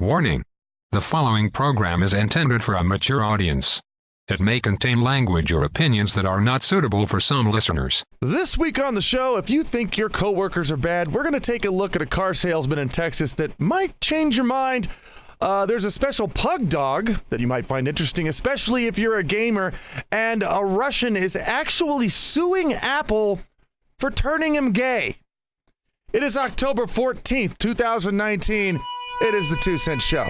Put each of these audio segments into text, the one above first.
Warning: the following program is intended for a mature audience. It may contain language or opinions that are not suitable for some listeners. This week on the show, if you think your coworkers are bad, we're going to take a look at a car salesman in Texas that might change your mind. There's a special pug dog that you might find interesting, especially if you're a gamer. And a Russian is actually suing Apple for turning him gay. It is October 14th, 2019. It is the 2 Cent Show.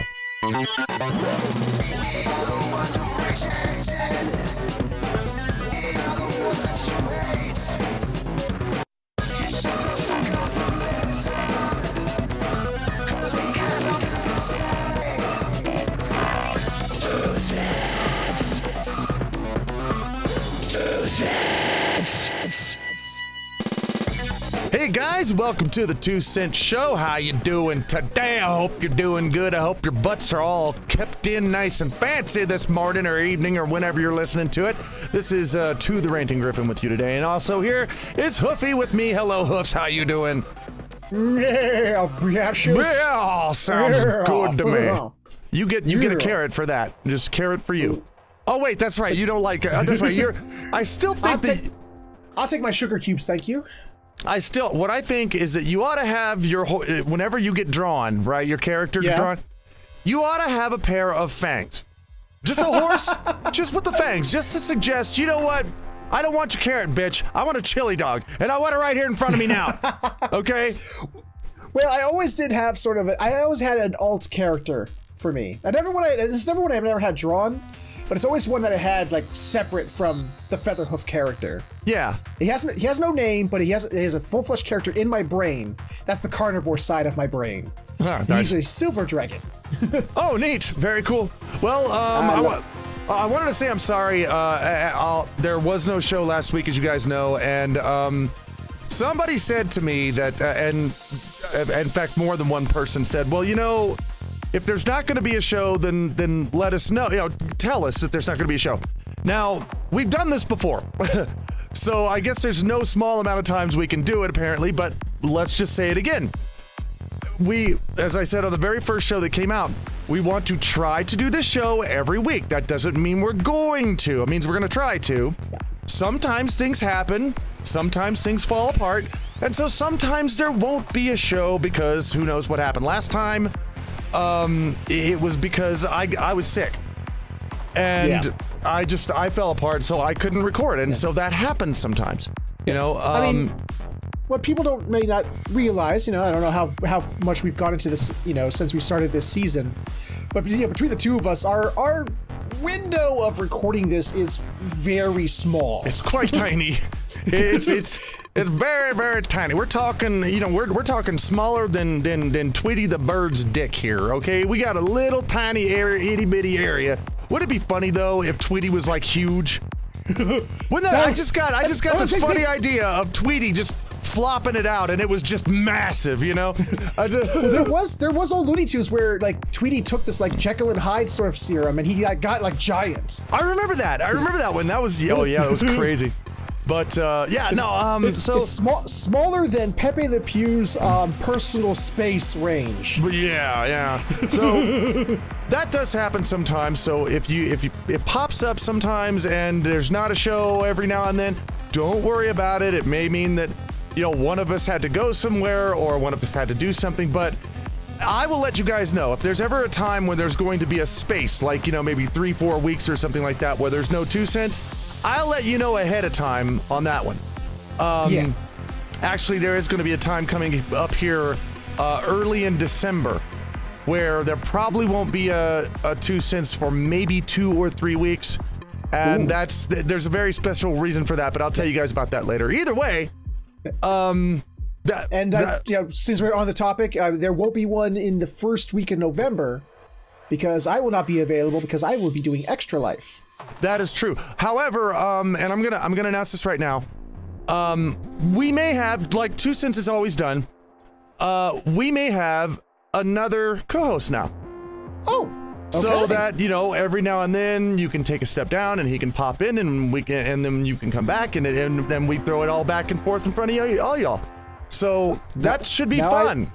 Hey guys, welcome to the 2 Cent Show. How you doing today? I hope you're doing good. I hope your butts are all kept in nice and fancy this morning or evening or whenever you're listening to it. This is To the Ranting Gryphon with you today, and also here is Hoofy with me. Hello, Hoofs. How you doing? Yeah, Yeah, sounds good to me. You get a carrot for that. Just carrot for you. Oh wait, that's right. You don't like. That's right. I still think I'll take my sugar cubes, thank you. What I think is that you ought to have whenever you get drawn, right, your character get drawn, you ought to have a pair of fangs. Just a horse, just with the fangs, just to suggest, you know what, I don't want your carrot, bitch. I want a chili dog, and I want it right here in front of me now, okay? Well, I always did have I always had an alt character for me. It's never one I've never had drawn, but it's always one that I had, like, separate from the Featherhoof character. Yeah. He has no name, but he has a full-fledged character in my brain. That's the carnivore side of my brain. Nice. He's a silver dragon. Oh, neat. Very cool. Well, I wanted to say I'm sorry. There was no show last week, as you guys know, and somebody said to me that, and in fact, more than one person said, well, you know, if there's not going to be a show, then let us know. You know, tell us that there's not going to be a show. Now, we've done this before, so I guess there's no small amount of times we can do it, apparently, but let's just say it again. We, as I said on the very first show that came out, we want to try to do this show every week. That doesn't mean we're going to. It means we're going to try to. Sometimes things happen. Sometimes things fall apart. And so sometimes there won't be a show because who knows what happened last time. It was because I was sick. And I fell apart, so I couldn't record. And so that happens sometimes. You know, I mean, what people may not realize, you know, I don't know how much we've gone into this, you know, since we started this season, but you know, between the two of us, our window of recording this is very small. It's quite tiny. It's very, very tiny. We're talking, you know, we're talking smaller than Tweety the Bird's dick here, okay? We got a little tiny area, itty bitty area. Would it be funny though if Tweety was like huge? I just got this funny idea of Tweety just flopping it out, and it was just massive, you know. Well, there was old Looney Tunes where like Tweety took this like Jekyll and Hyde sort of serum, and he got like giant. I remember that. I remember that one. That was it was crazy. But it's smaller than Pepe Le Pew's personal space range. Yeah. So that does happen sometimes. So if it pops up sometimes and there's not a show every now and then, don't worry about it. It may mean that, you know, one of us had to go somewhere or one of us had to do something, but I will let you guys know if there's ever a time when there's going to be a space, like, you know, maybe 3-4 weeks or something like that, where there's no 2 cents. I'll let you know ahead of time on that one. Actually, there is going to be a time coming up here early in December where there probably won't be a 2 cents for maybe 2 or 3 weeks. And there's a very special reason for that, but I'll tell you guys about that later. Either way, you know, since we're on the topic, there won't be one in the first week of November because I will not be available because I will be doing Extra Life. That is true. However, and I'm gonna announce this right now. We may have, like 2 cents is always done. We may have another co-host now. Oh, okay. So that, you know, every now and then you can take a step down and he can pop in and then you can come back and then we throw it all back and forth in front of all y'all. So that should be fun.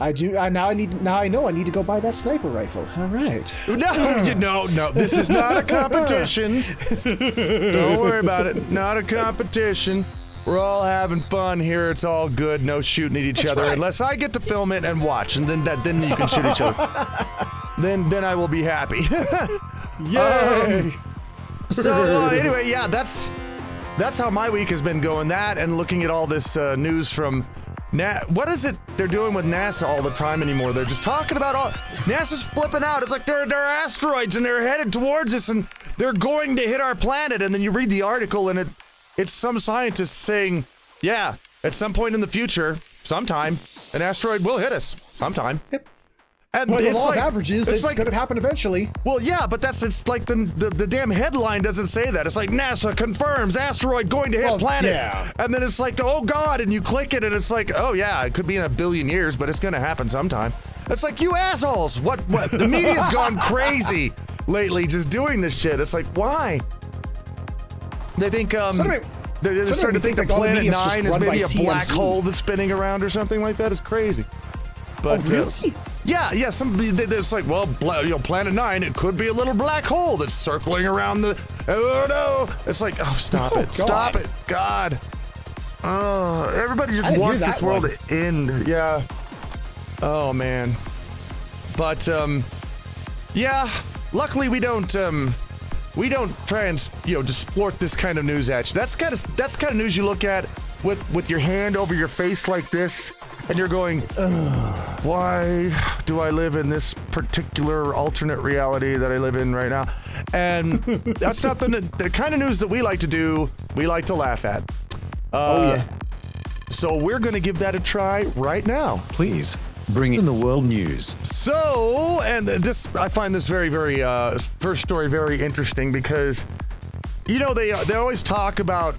I do. Now I know I need to go buy that sniper rifle. All right. No. This is not a competition. Don't worry about it. Not a competition. We're all having fun here. It's all good. No shooting at each other, unless I get to film it and watch, and then you can shoot each other. Then I will be happy. Yay! Anyway, yeah, that's how my week has been going. That and looking at all this news from what is it they're doing with NASA all the time anymore? They're just talking about NASA's flipping out. It's like there are asteroids and they're headed towards us and they're going to hit our planet. And then you read the article and it's some scientist saying, yeah, at some point in the future, sometime, an asteroid will hit us. Sometime. Yep. And the law of averages, it's going to happen eventually. Well, yeah, but it's like the damn headline doesn't say that. It's like NASA confirms asteroid going to hit planet. Yeah. And then it's like, oh God, and you click it and it's like, oh yeah, it could be in a billion years, but it's going to happen sometime. It's like, you assholes, what? The media's gone crazy lately just doing this shit. It's like, why? They think, they're starting to think that Planet 9 is maybe a black hole that's spinning around or something like that. It's crazy. But, really? Yeah, it's like, well, Planet 9, it could be a little black hole that's circling around oh no. It's like, oh, stop it. Stop it. God. Oh, everybody just wants this world to end. Yeah. Oh, man. But, yeah, luckily we don't try and, just splort this kind of news at you. That's kind of news you look at with your hand over your face like this. And you're going, why do I live in this particular alternate reality that I live in right now? And that's not the kind of news that we like to do. We like to laugh at. Yeah. So we're going to give that a try right now. Please, bring in the world news. So, and I find this very, very, first story very interesting because, they always talk about,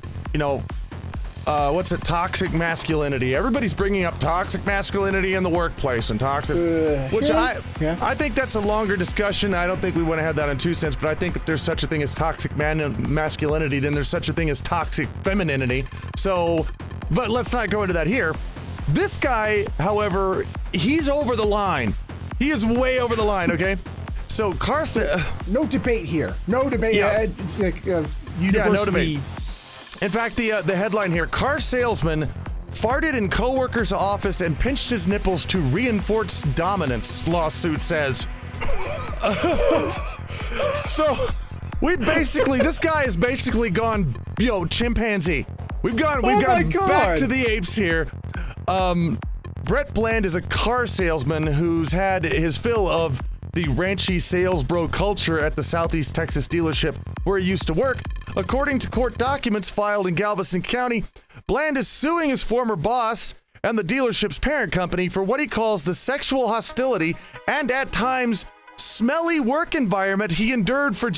toxic masculinity. Everybody's bringing up toxic masculinity in the workplace and toxic, I think that's a longer discussion. I don't think we want to have that in 2 cents, but I think if there's such a thing as toxic masculinity, then there's such a thing as toxic femininity. So, but let's not go into that here. This guy, however, he's over the line. He is way over the line, okay? So Carson... no debate here. No debate. Yeah. University... no debate. In fact, the headline here, car salesman farted in coworker's office and pinched his nipples to reinforce dominance, lawsuit says. So, this guy has basically gone, chimpanzee. We've gone back to the apes here. Brett Bland is a car salesman who's had his fill of the ranchy sales bro culture at the Southeast Texas dealership where he used to work. According to court documents filed in Galveston County, Bland is suing his former boss and the dealership's parent company for what he calls the sexual hostility and at times smelly work environment he endured for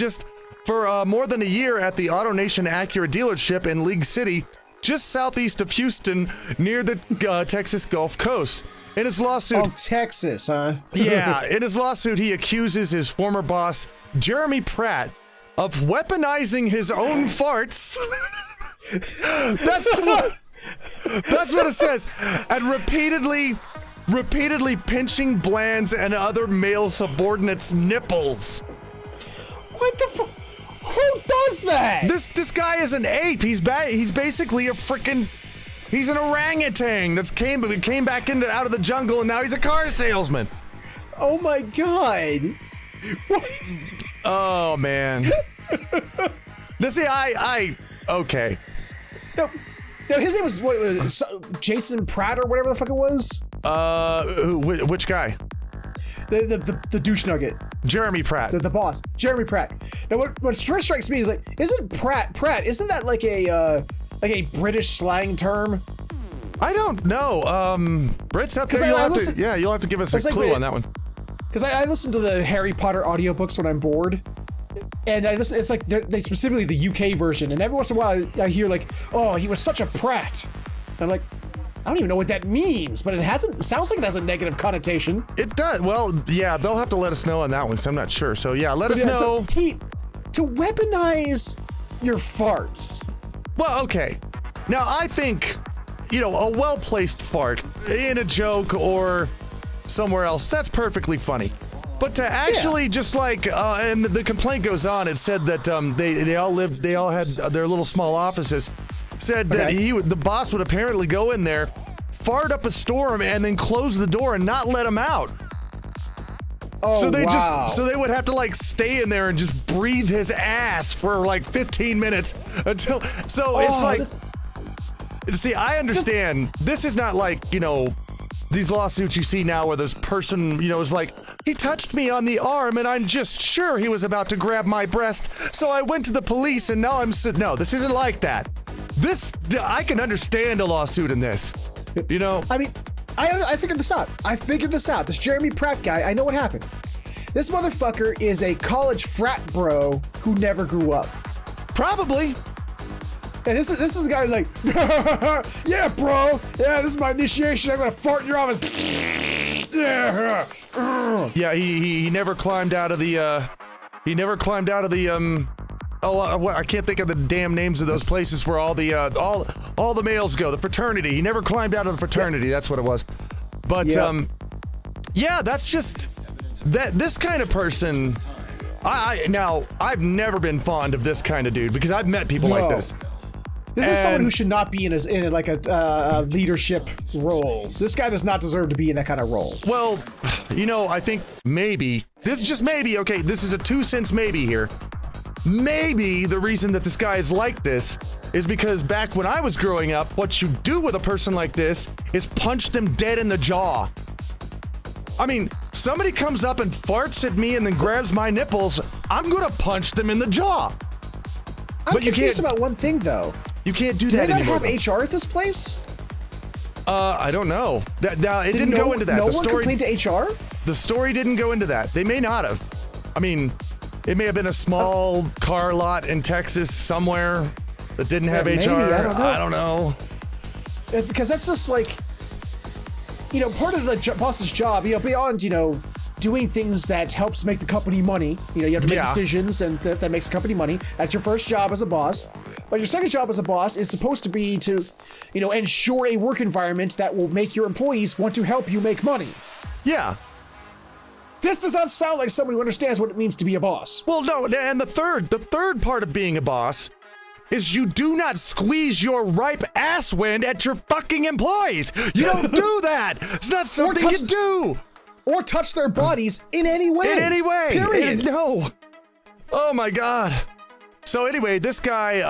more than a year at the AutoNation Acura dealership in League City, just southeast of Houston, near the Texas Gulf Coast. In his lawsuit... Oh, Texas, huh? Yeah, in his lawsuit, he accuses his former boss, Jeremy Pratt, of weaponizing his own farts. That's what it says. And repeatedly pinching Bland's and other male subordinates' nipples. What the fuck? Who does that? This guy is an ape. He's basically a freaking... He's an orangutan that's came back out of the jungle, and now he's a car salesman. Oh my God! Oh man. Okay. No, his name was Jason Pratt or whatever the fuck it was. Which guy? The douche nugget. Jeremy Pratt. The boss. Jeremy Pratt. Now what first strikes me is like, isn't Pratt? Isn't that like a British slang term? I don't know. Brits out there, you'll have to give us a clue on that one. Because I listen to the Harry Potter audiobooks when I'm bored. And I listen, it's like they specifically the UK version. And every once in a while I hear like, oh, he was such a prat. And I'm like, I don't even know what that means, but it sounds like it has a negative connotation. It does. Well, yeah, they'll have to let us know on that one, because I'm not sure. So yeah, let us know. So, to weaponize your farts. Well, okay. Now, I think, a well-placed fart in a joke or somewhere else, that's perfectly funny. But to actually just like, and the complaint goes on, it said that they all had their little small offices, said that the boss would apparently go in there, fart up a storm, and then close the door and not let him out. Oh, so they would have to like stay in there and just breathe his ass for like 15 minutes until, it's like, see, I understand, this is not like, you know, these lawsuits you see now where this person, you know, is like, he touched me on the arm and I'm just sure he was about to grab my breast, so I went to the police and now no, this isn't like that. I can understand a lawsuit in this, you know? I mean, I figured this out. This Jeremy Pratt guy, I know what happened. This motherfucker is a college frat bro who never grew up. Probably. And this is the guy like, yeah, bro. Yeah, this is my initiation. I'm gonna fart in your office. Yeah, he never climbed out of the, I can't think of the damn names of those places where all the males go. The fraternity. He never climbed out of the fraternity. That's what it was. But yeah, that's just this kind of person. I've never been fond of this kind of dude because I've met people like this. This is someone who should not be in like a leadership role. This guy does not deserve to be in that kind of role. Well, you know, I think maybe this is just maybe. Okay, this is a 2 cents maybe here. Maybe the reason that this guy is like this is because back when I was growing up, what you do with a person like this is punch them dead in the jaw. I mean, somebody comes up and farts at me and then grabs my nipples, I'm gonna punch them in the jaw. I'm confused about one thing though. You can't do that anymore. Do they not have HR at this place? I don't know. It didn't go into that. No one complained to HR? The story didn't go into that. They may not have. I mean, it may have been a small car lot in Texas somewhere that didn't have HR. Maybe, I don't know. It's because that's just like, you know, part of the boss's job, you know, beyond, you know, doing things that helps make the company money. You know, you have to make decisions and that makes the company money. That's your first job as a boss. But your second job as a boss is supposed to be to, you know, ensure a work environment that will make your employees want to help you make money. Yeah. This does not sound like someone who understands what it means to be a boss. Well, no, and the third part of being a boss is you do not squeeze your ripe ass wind at your fucking employees. You don't do that. It's not something you do. Or touch their bodies in any way. In any way. Period. No. Oh my God. So anyway, this guy,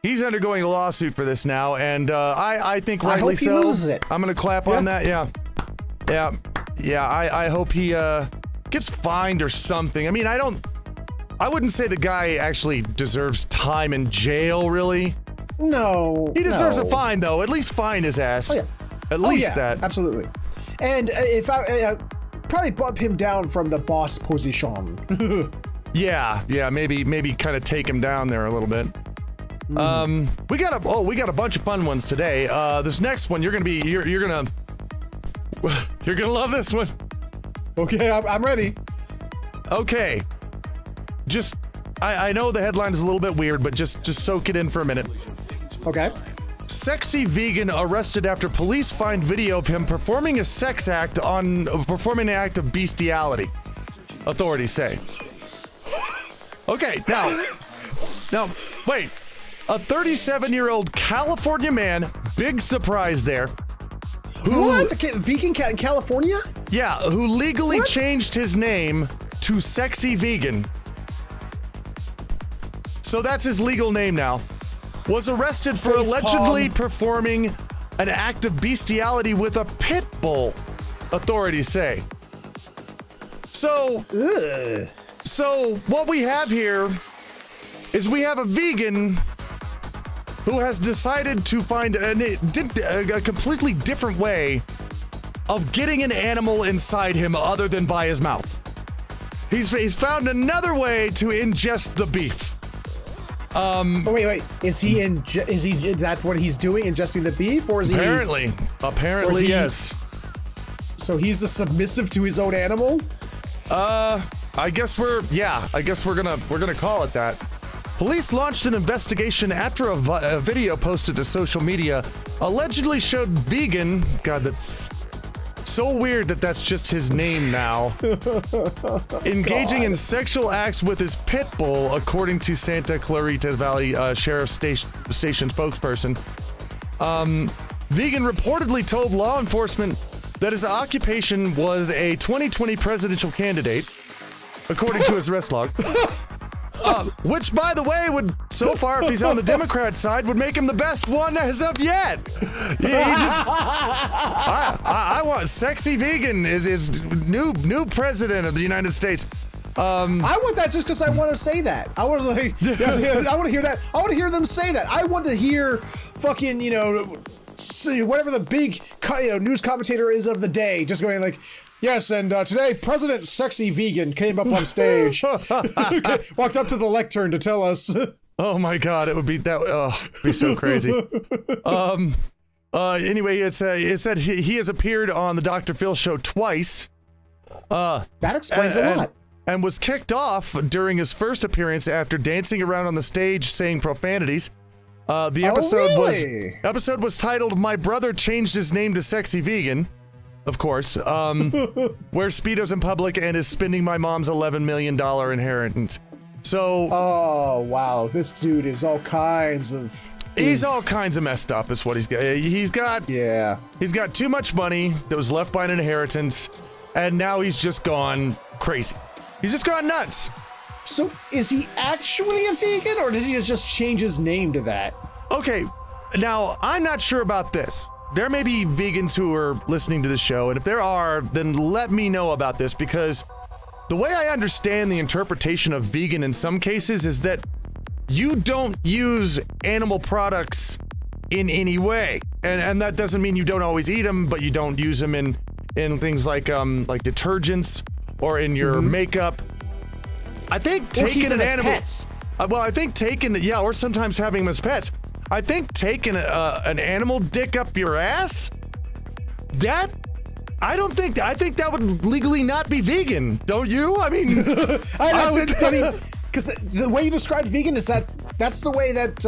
he's undergoing a lawsuit for this now, and I think rightly so. I hope he loses it. I'm gonna clap on that. Yeah. I hope he gets fined or something. I mean, I wouldn't say the guy actually deserves time in jail, really. No. He deserves a fine, though. At least fine his ass. Oh, yeah. At least that. Absolutely. And if I probably bump him down from the boss position. Yeah, maybe kind of take him down there a little bit. We got a bunch of fun ones today. This next one, you're gonna love this one. Okay, I'm ready. Okay. Just, I know the headline is a little bit weird, but just soak it in for a minute. Okay. Sexy vegan arrested after police find video of him performing a performing an act of bestiality. Authorities say. Okay, now, wait. A 37-year-old California man, big surprise there. What? A vegan cat in California? Yeah, who legally changed his name to Sexy Vegan. So that's his legal name now. Was arrested for allegedly performing an act of bestiality with a pit bull, authorities say. So what we have here is we have a vegan who has decided to find a completely different way of getting an animal inside him other than by his mouth. He's found another way to ingest the beef. Wait. Is that what he's doing, ingesting the beef, or is he? Apparently, yes. So he's the submissive to his own animal? I guess we're gonna call it that. Police launched an investigation after a video posted to social media allegedly showed vegan, God, that's so weird that that's just his name now. Engaging in sexual acts with his pit bull, according to Santa Clarita Valley Sheriff Station spokesperson. Vegan reportedly told law enforcement that his occupation was a 2020 presidential candidate, according to his arrest log. Which, by the way, would, so far, if he's on the Democrat side, would make him the best one as of yet. I want Sexy Vegan is new president of the United States. I want that just because I want to say that. I want to like, I want to hear that. I want to hear them say that. I want to hear fucking, whatever the big, news commentator is of the day, just going like, yes, and today President Sexy Vegan came up on stage, walked up to the lectern to tell us. Oh my God, it would be that. It'd be so crazy. Anyway, it said he has appeared on the Dr. Phil show twice. That explains a lot. And was kicked off during his first appearance after dancing around on the stage saying profanities. The episode was titled "My Brother Changed His Name to Sexy Vegan." Of course, wears Speedos in public and is spending my mom's $11 million inheritance. So, oh wow, this dude is all kinds of. He's all kinds of messed up. Is what he's got. He's got too much money that was left by an inheritance, and now he's just gone crazy. He's just gone nuts. So, is he actually a vegan, or did he just change his name to that? Okay, now I'm not sure about this. There may be vegans who are listening to this show, and if there are, then let me know about this, because the way I understand the interpretation of vegan in some cases is that you don't use animal products in any way. And that doesn't mean you don't always eat them, but you don't use them in things like detergents or in your makeup. I think taking an animal, pets. I think taking or sometimes having them as pets. I think taking an animal dick up your ass, I think that would legally not be vegan, don't you? I mean, because the way you described vegan is that's the way that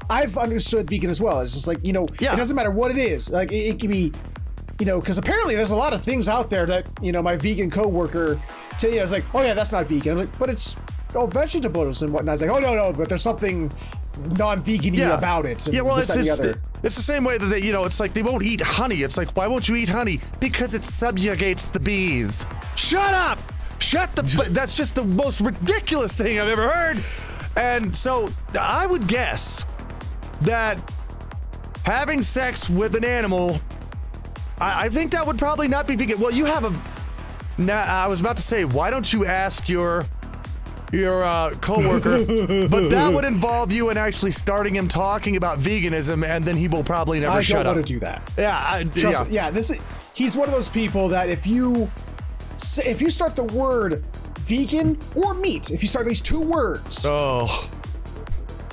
I've understood vegan as well. It's just like, it doesn't matter what it is. Like it can be, because apparently there's a lot of things out there that, my vegan coworker is like, oh yeah, that's not vegan. I'm like, but it's vegetables and whatnot. It's like, oh no, but there's something non-vegan-y about it. Yeah, well, it's the same way that it's like they won't eat honey. It's like, why won't you eat honey? Because it subjugates the bees. Shut up! That's just the most ridiculous thing I've ever heard. And so I would guess that having sex with an animal, I think that would probably not be vegan. Well, you have I was about to say, why don't you ask your coworker, but that would involve you in actually starting him talking about veganism, and then he will probably never shut up. I don't want to do that. Yeah, he's one of those people that if you start the word vegan or meat, if you start these two words,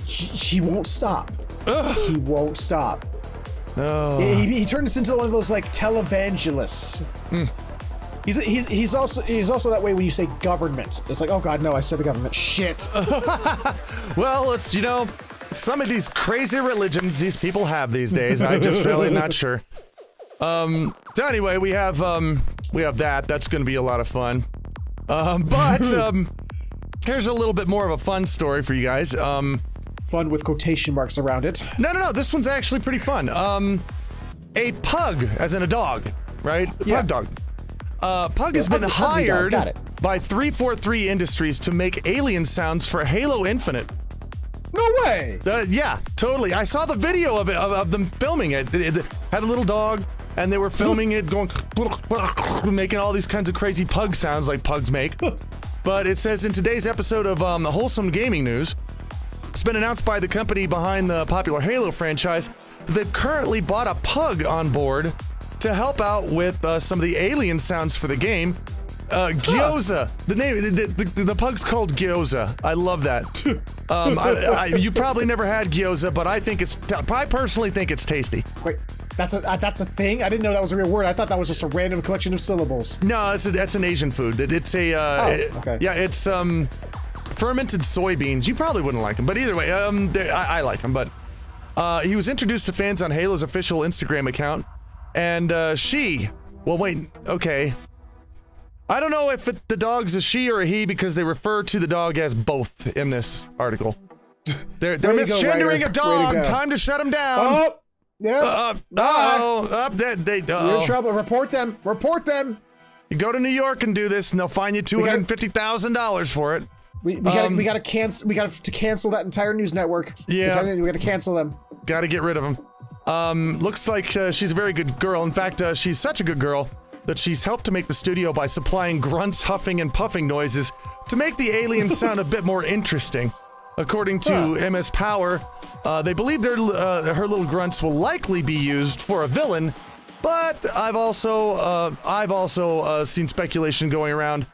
he won't stop. Ugh. He won't stop. Oh. He turned us into one of those like televangelists. He's also that way when you say government. It's like, oh god, no, I said the government. Shit. Well, it's some of these crazy religions these people have these days. I'm just really not sure. So anyway, we have that. That's going to be a lot of fun. But here's a little bit more of a fun story for you guys. Fun with quotation marks around it. No. This one's actually pretty fun. A pug, as in a dog, right? Pug dog. Pug has been hired by 343 Industries to make alien sounds for Halo Infinite. No way! Yeah, totally. I saw the video of them filming it. It had a little dog, and they were filming it going, making all these kinds of crazy pug sounds like pugs make. But it says in today's episode of Wholesome Gaming News, it's been announced by the company behind the popular Halo franchise that they've currently bought a pug on board to help out with some of the alien sounds for the game. Gyoza. The name, the pug's called Gyoza. I love that. You probably never had gyoza, but I personally think it's tasty. Wait, that's a thing? I didn't know that was a real word. I thought that was just a random collection of syllables. No, that's an Asian food. It's a okay. Yeah, it's fermented soybeans. You probably wouldn't like them, but either way, I like them. But he was introduced to fans on Halo's official Instagram account, and she Well, wait. Okay. I don't know if the dog's a she or a he because they refer to the dog as both in this article. They're misgendering a dog. Time to shut him down. Oh, yeah. You're in trouble. Report them. Report them. You go to New York and do this, and they'll fine you $250,000 for it. We got to cancel. We got to cancel that entire news network. Yeah, we got to cancel them. Got to get rid of them. Looks like she's a very good girl. In fact, she's such a good girl that she's helped to make the studio by supplying grunts, huffing, and puffing noises to make the aliens sound a bit more interesting. According to MS Power, they believe her little grunts will likely be used for a villain, but I've also seen speculation going around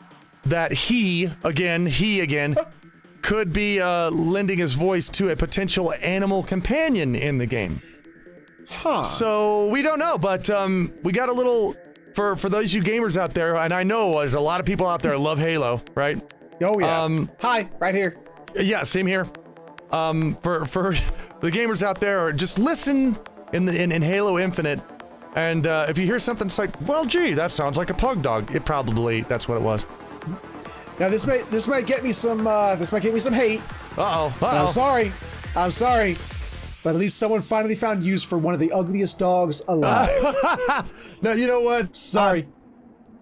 that he again, could be lending his voice to a potential animal companion in the game. Huh. So we don't know, but we got a little for those you gamers out there, and I know there's a lot of people out there who love Halo, right? Oh yeah. Hi, right here. Yeah, same here. For the gamers out there, just listen in Halo Infinite, and if you hear something, it's like, well, gee, that sounds like a pug dog. That's what it was. Now this might get me some hate. I'm sorry, but at least someone finally found use for one of the ugliest dogs alive. Now you know what? Sorry.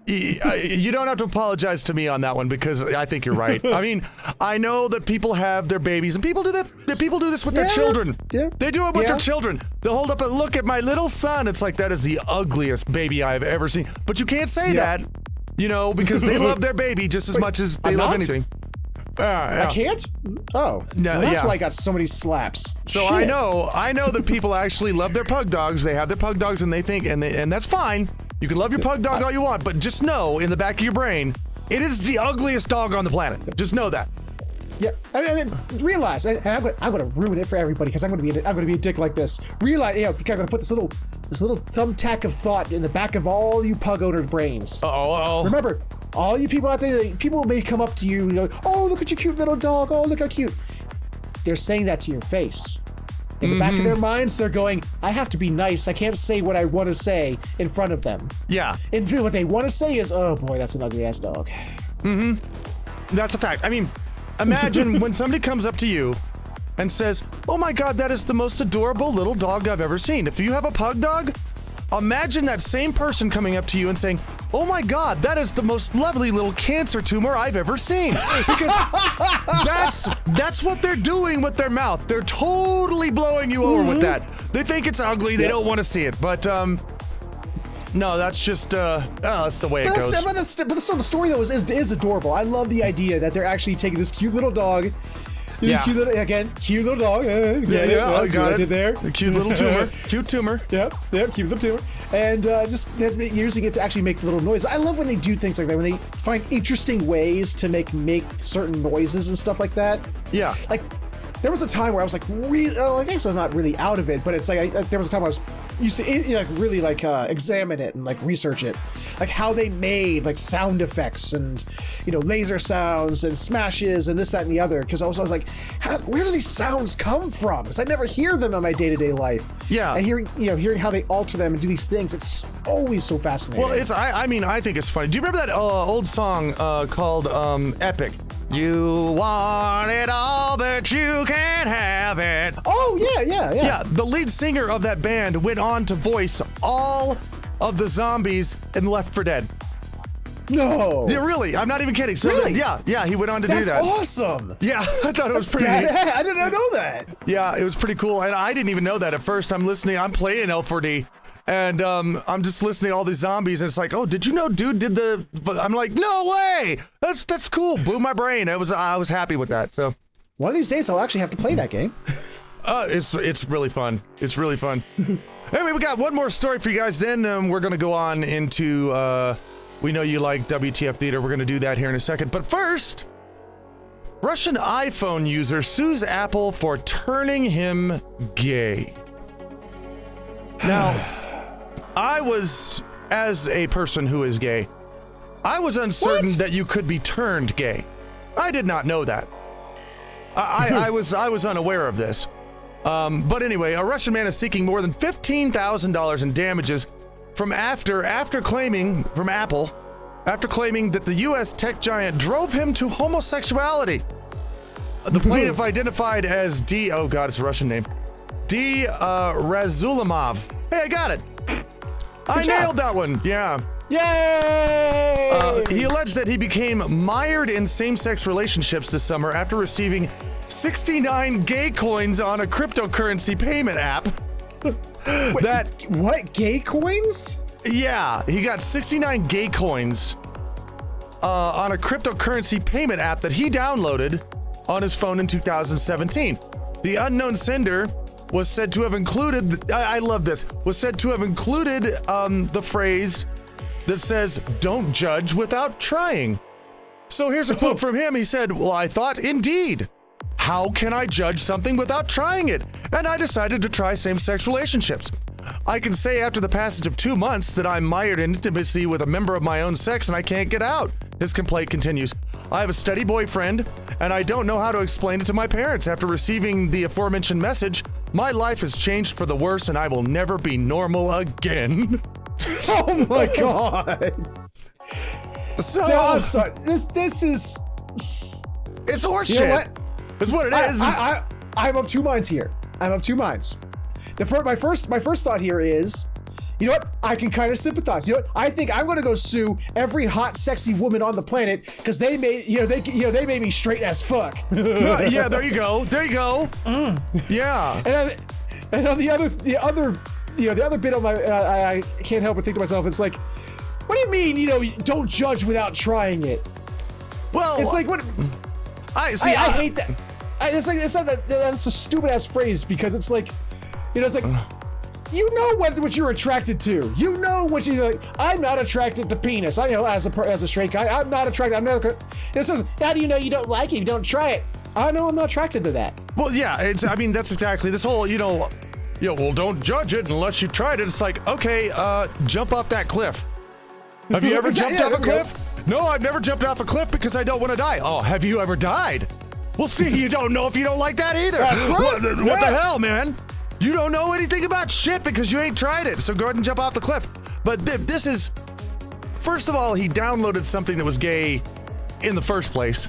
You don't have to apologize to me on that one because I think you're right. I mean, I know that people have their babies and people do that. People do this with their children. Yeah. They do it with their children. They'll hold up and look at my little son. It's like, that is the ugliest baby I've ever seen. But you can't say that, because they love their baby just as much as they love anything. I can't? Oh. No, well, that's why I got so many slaps. So shit. I know that people actually love their pug dogs. They have their pug dogs and they think, and that's fine. You can love your pug dog all you want, but just know in the back of your brain, it is the ugliest dog on the planet. Just know that. Yeah, and realize, and I'm gonna ruin it for everybody because I'm gonna be a dick like this. Realize, I'm gonna put this little thumbtack of thought in the back of all you pug owners' brains. Remember, all you people out there, people may come up to you and go, "Oh, look at your cute little dog. Oh, look how cute." They're saying that to your face. In the back of their minds, they're going, I have to be nice. I can't say what I want to say in front of them. Yeah. And what they want to say is, oh boy, that's an ugly ass dog. That's a fact. I mean, imagine when somebody comes up to you and says, oh my God, that is the most adorable little dog I've ever seen. If you have a pug dog, imagine that same person coming up to you and saying, oh my God, that is the most lovely little cancer tumor I've ever seen. Because that's what they're doing with their mouth. They're totally blowing you over with that. They think it's ugly. They don't want to see it. But no, that's just that's the way it goes. But the story though is adorable. I love the idea that they're actually taking this cute little dog. Cute little dog. I got it. There. Cute little tumor. Cute tumor. Yep, cute little tumor. And just using it to actually make little noise. I love when they do things like that, when they find interesting ways to make certain noises and stuff like that. Yeah. Like, there was a time where I was like, I guess I'm not really out of it, but it's like, there was a time I was used to really examine it and like research it, like how they made like sound effects and laser sounds and smashes and this, that, and the other. Because I was like, where do these sounds come from? Because I never hear them in my day-to-day life. Yeah. And hearing how they alter them and do these things, it's always so fascinating. Well, I think it's funny. Do you remember that old song called Epic? You want it all, but you can't have it. Oh, yeah. Yeah, the lead singer of that band went on to voice all of the zombies in Left 4 Dead. No. Yeah, really. I'm not even kidding. So really? Yeah, he went on to do that. That's awesome. Yeah, I thought it was pretty neat. I did not know that. Yeah, it was pretty cool. And I didn't even know that at first. I'm playing L4D. And I'm just listening to all these zombies, and it's like, oh, did you know dude did the... I'm like, no way! That's cool. Blew my brain. I was happy with that. So one of these days, I'll actually have to play that game. It's really fun. It's really fun. Anyway, we got one more story for you guys. Then we're gonna go on into... we know you like WTF Theater. We're gonna do that here in a second. But first, Russian iPhone user sues Apple for turning him gay. Now... as a person who is gay, I was uncertain that you could be turned gay. I did not know that. I was unaware of this. But anyway, a Russian man is seeking more than $15,000 in damages from Apple after claiming that the U.S. tech giant drove him to homosexuality. The plaintiff identified as oh God, it's a Russian name, Razulimov. Hey, I got it. I nailed that one. Yeah. Yay! He alleged that he became mired in same-sex relationships this summer after receiving 69 gay coins on a cryptocurrency payment app. Wait, what? Gay coins? Yeah, he got 69 gay coins on a cryptocurrency payment app that he downloaded on his phone in 2017. The unknown sender was said to have included, I love this, was said to have included the phrase that says, "Don't judge without trying." So here's a quote from him. He said, "Well, I thought, indeed, how can I judge something without trying it? And I decided to try same-sex relationships. I can say after the passage of 2 months that I'm mired in intimacy with a member of my own sex and I can't get out." His complaint continues. "I have a steady boyfriend and I don't know how to explain it to my parents. After receiving the aforementioned message, my life has changed for the worse and I will never be normal again." Oh my God. So, No, I'm sorry. This is... it's horseshit. You know what? That's what it is. I'm of two minds here. I'm of two minds. My first thought here is, you know what? I can kind of sympathize. You know what? I think I'm going to go sue every hot, sexy woman on the planet because they made me straight as fuck. Yeah, there you go. There you go. Yeah. And on the other bit of my, I can't help but think to myself, it's like, what do you mean? Don't judge without trying it. Well, It's like what? I hate that. That's a stupid ass phrase because it's like, it's like, what you're attracted to. You know what you like. I'm not attracted to penis. As a straight guy, I'm not attracted. So how do you know you don't like it if you don't try it? I know I'm not attracted to that. Well, yeah. That's exactly this whole. Well, don't judge it unless you tried it. It's like, okay, jump off that cliff. Have you ever jumped off a cliff? No, I've never jumped off a cliff because I don't want to die. Oh, have you ever died? Well, see, you don't know if you don't like that either. What the hell, man? You don't know anything about shit because you ain't tried it. So go ahead and jump off the cliff. But this is, first of all, he downloaded something that was gay in the first place.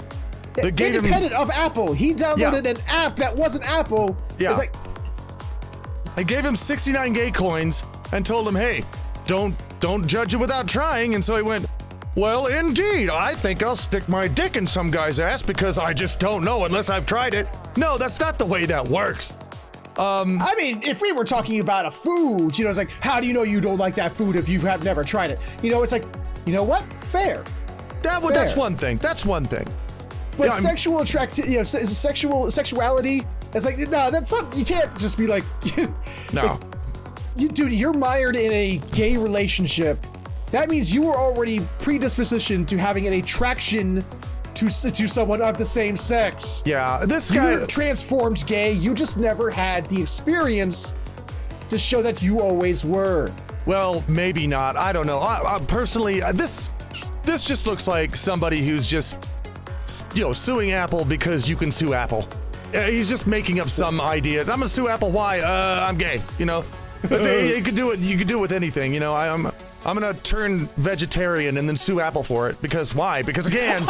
Independent of Apple. He downloaded an app that wasn't Apple. Yeah. It's like, I gave him 69 gay coins and told him, hey, don't judge it without trying. And so he went, well, indeed, I think I'll stick my dick in some guy's ass because I just don't know unless I've tried it. No, that's not the way that works. I mean, if we were talking about a food, it's like, how do you know you don't like that food if you have never tried it? It's like, you know what? Fair. That's one thing. That's one thing. But sexuality, it's like, no, that's not, you can't just be like, no. Dude, you're mired in a gay relationship. That means you were already predispositioned to having an attraction to someone of the same sex. Yeah, this guy you transformed gay. You just never had the experience to show that you always were. Well, maybe not. I don't know. I personally, this just looks like somebody who's just, suing Apple because you can sue Apple. He's just making up some ideas. I'm gonna sue Apple. Why? I'm gay. You could do it. You could do it with anything. I'm gonna turn vegetarian and then sue Apple for it because why? Because again,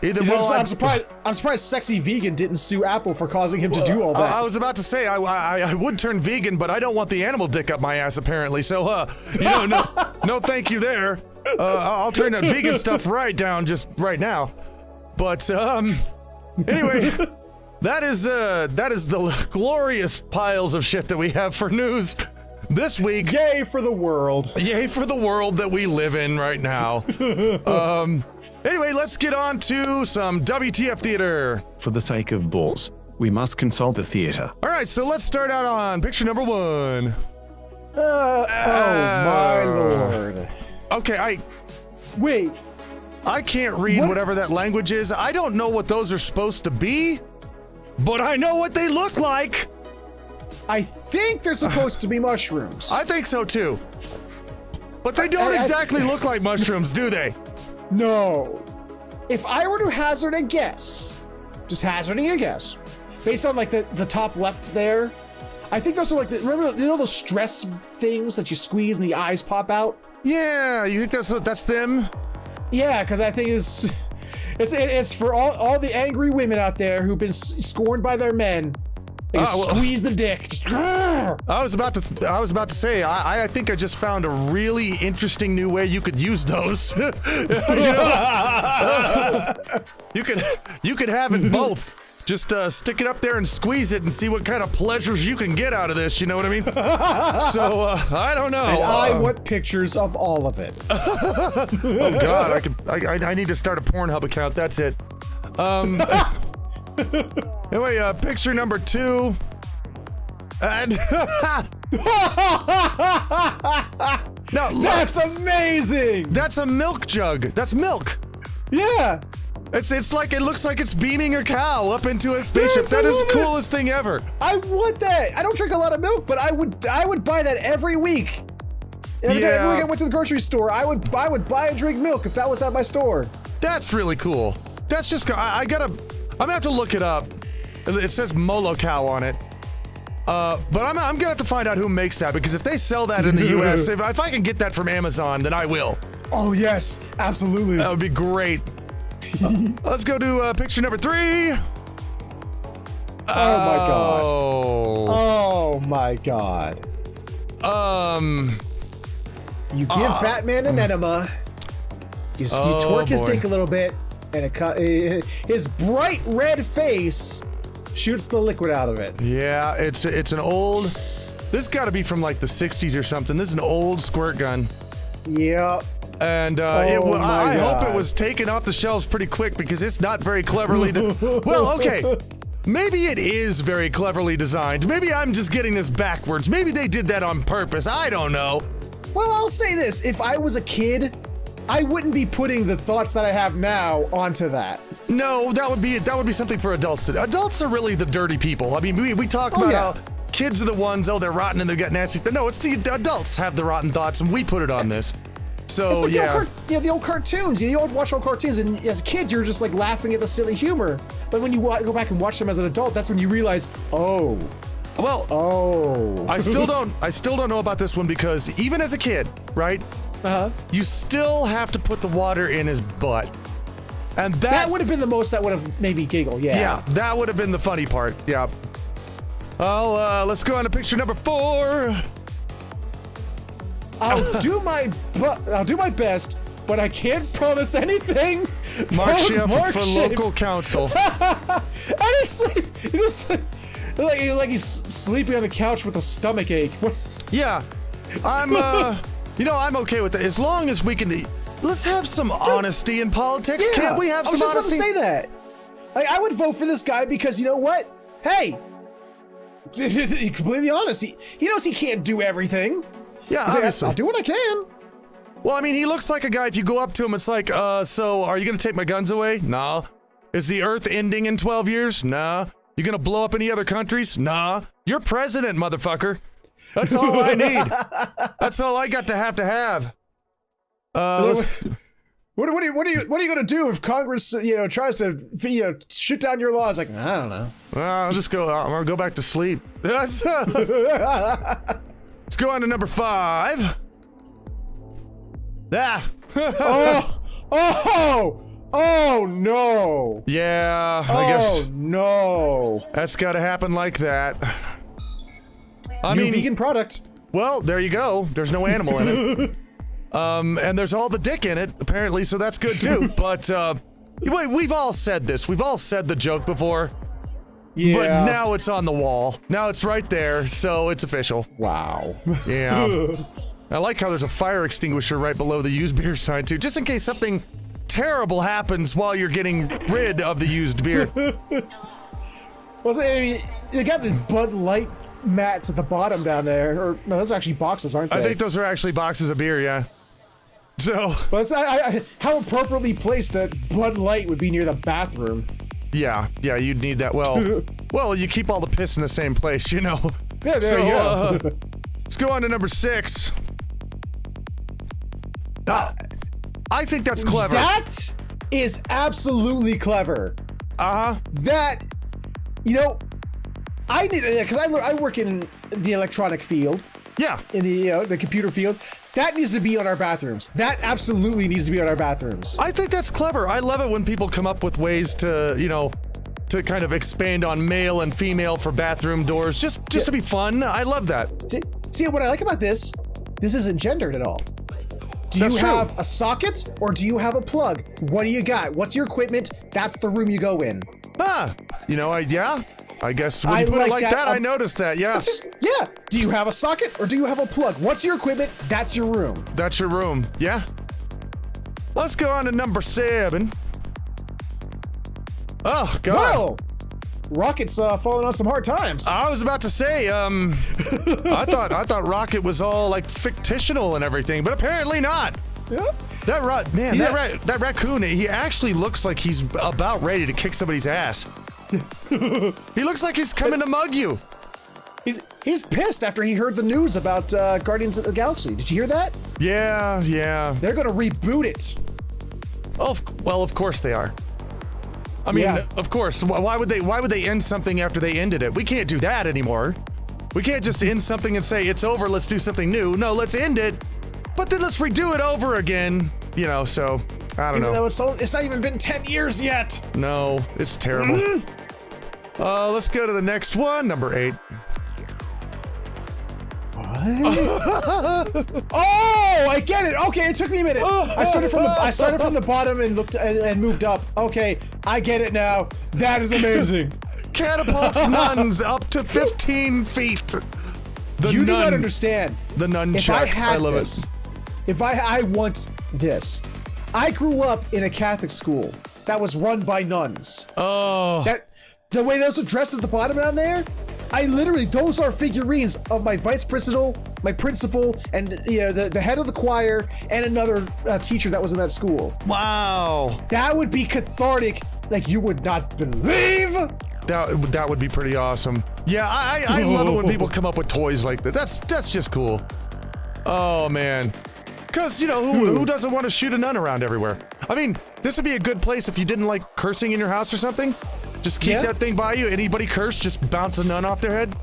I'm surprised Sexy Vegan didn't sue Apple for causing him to do all that. I was about to say I would turn vegan, but I don't want the animal dick up my ass apparently. So no, thank you there. I'll turn that vegan stuff right down just right now. But anyway. That is the glorious piles of shit that we have for news this week. Yay for the world. Yay for the world that we live in right now. Anyway, let's get on to some WTF theater. For the sake of balls, we must consult the theater. All right, so let's start out on picture number 1. Oh my lord. Okay, Wait. I can't read whatever that language is. I don't know what those are supposed to be. But I know what they look like. I think they're supposed to be mushrooms. I think so too. But they don't exactly look like mushrooms, do they? No. If I were to hazard a guess, just hazarding a guess, based on like the top left there, I think those are like, remember, you know those stress things that you squeeze and the eyes pop out? Yeah, you think that's them? Yeah, because I think it's for all the angry women out there who've been scorned by their men. They squeeze the dick. Just, I was about to say, I think I just found a really interesting new way you could use those. You could have it both. Just stick it up there and squeeze it and see what kind of pleasures you can get out of this, you know what I mean? So, I don't know. And I want pictures of all of it. Oh God, I need to start a Pornhub account, that's it. Anyway, picture number 2. And no, That's amazing! that's a milk jug. That's milk. Yeah! It's like, it looks like it's beaming a cow up into a spaceship. Yes, That I is the love it. coolest thing ever. I want that! I don't drink a lot of milk, but I would buy that every week. Every Yeah. week I went to the grocery store, I would buy and drink milk if that was at my store. That's really cool. That's just, I'm gonna have to look it up. It says Molo Cow on it. But I'm gonna have to find out who makes that, because if they sell that in the US, if I can get that from Amazon, then I will. Oh yes, absolutely. That would be great. Let's go to picture number 3. Oh my god. Oh. Oh my god. You give Batman an enema. You twerk his boy. dick a little bit, and his bright red face shoots the liquid out of it. Yeah, it's an old. This got to be from like the 60s or something. This is an old squirt gun. Yep. And I hope it was taken off the shelves pretty quick, because it's not very cleverly. Well, okay. Maybe it is very cleverly designed. Maybe I'm just getting this backwards. Maybe they did that on purpose. I don't know. Well, I'll say this: if I was a kid, I wouldn't be putting the thoughts that I have now onto that. No, that would be something for adults to do. Adults are really the dirty people. I mean, we talk about how kids are the ones, they're rotten and they've got nasty. No, it's the adults have the rotten thoughts, and we put it on this. So It's like yeah. the old cartoons. You watch old cartoons, and as a kid, you're just like laughing at the silly humor. But when you go back and watch them as an adult, that's when you realize, oh, I still don't know about this one, because even as a kid, right? You still have to put the water in his butt. And that would have been the most that would have made me giggle. Yeah, that would have been the funny part. Yeah. Let's go on to picture number 4. I'll do my best, but I can't promise anything. Mark Schiff for local council. And he's like he's sleeping on the couch with a stomach ache. Yeah, I'm okay with that, as long as we can. Let's have some honesty in politics. Yeah, Can't we have some I was just honesty? about to say that. Like, I would vote for this guy because, you know what? Hey, he's completely honest. He knows he can't do everything. Yeah, He's like, obviously. I'll do what I can. Well, I mean, he looks like a guy, if you go up to him, it's like, so are you gonna take my guns away? Nah. Is the earth ending in 12 years? Nah. You gonna blow up any other countries? Nah. You're president, motherfucker. That's all I need. That's all I got to have. What are you gonna do if Congress tries to shoot down your laws? Like, I don't know. I'm gonna go back to sleep. Let's go on to number 5. Oh no. Yeah, I guess. Oh no. That's gotta happen like that. I New mean, vegan product. well, there you go. There's no animal in it. And there's all the dick in it, apparently, so that's good too. But, we've all said this. We've all said the joke before. Yeah. But now it's on the wall. Now it's right there, so it's official. Wow. Yeah. I like how there's a fire extinguisher right below the used beer sign, too, just in case something terrible happens while you're getting rid of the used beer. Well, I mean, you got the Bud Light mats at the bottom down there. Or no, those are actually boxes, aren't they? I think those are actually boxes of beer, yeah. So. But it's, how appropriately placed that Bud Light would be near the bathroom. Yeah, you'd need that. Well, you keep all the piss in the same place, you know. Yeah, there you go. Let's go on to number 6. I think that's clever. That is absolutely clever. Uh-huh. That, I need because I work in the electronic field. Yeah. In the computer field. That needs to be on our bathrooms. That absolutely needs to be on our bathrooms. I think that's clever. I love it when people come up with ways to, to kind of expand on male and female for bathroom doors, just to be fun. I love that. See, what I like about this isn't gendered at all. Do you have a socket or do you have a plug? What do you got? What's your equipment? That's the room you go in. I guess when you put it like that, I noticed that, yeah. Do you have a socket or do you have a plug? What's your equipment? That's your room. That's your room, yeah. Let's go on to number 7. Oh, God. Well, Rocket's falling on some hard times. I was about to say, I thought Rocket was all like fictional and everything, but apparently not. Yeah. That raccoon, he actually looks like he's about ready to kick somebody's ass. He looks like he's coming to mug you. He's pissed after he heard the news about Guardians of the Galaxy. Did you hear that? Yeah. They're gonna reboot it. Oh, well, of course they are. I mean, of course. Why would they end something after they ended it? We can't do that anymore. We can't just end something and say it's over. Let's do something new. No, let's end it, but then let's redo it over again. So I don't know. Though it's not even been 10 years yet. No, it's terrible. Let's go to the next one, number 8. What? Oh, I get it. Okay, it took me a minute. I started from the bottom and looked and moved up. Okay, I get it now. That is amazing. Catapults nuns up to 15 feet. You do not understand. The nunchuck. I love it. If I want this. I grew up in a Catholic school that was run by nuns. Oh. The way those are dressed at the bottom down there, those are figurines of my vice principal, and the head of the choir, and another teacher that was in that school. Wow. That would be cathartic, like you would not believe. That would be pretty awesome. Yeah, I love it when people come up with toys like that. That's just cool. Oh man. Because, who doesn't want to shoot a nun around everywhere? I mean, this would be a good place if you didn't like cursing in your house or something. Just keep that thing by you. Anybody curse, just bounce a nun off their head.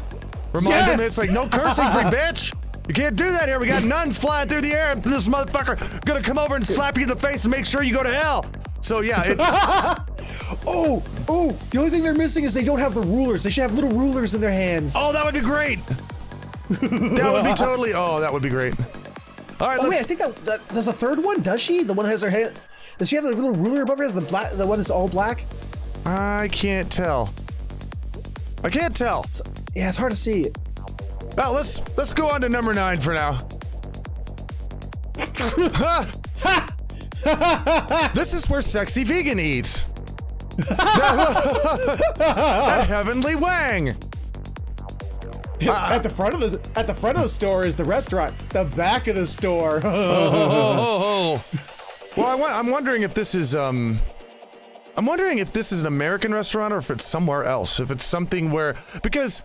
Remind them it's like, no cursing, free bitch. You can't do that here. We got nuns flying through the air, and this motherfucker gonna come over and slap you in the face and make sure you go to hell. So yeah, it's... Oh, the only thing they're missing is they don't have the rulers. They should have little rulers in their hands. Oh, that would be great. That would be totally... Oh, that would be great. All right, wait, I think that does the third one? Does she? The one that has her hand... Does she have a little ruler above her? Is the one that's all black? I can't tell. It's hard to see. Well, let's go on to number 9 for now. This is where sexy vegan eats. That heavenly wang. At the front of the store is the restaurant. The back of the store. Well, I'm wondering if this is an American restaurant or if it's somewhere else. If it's something because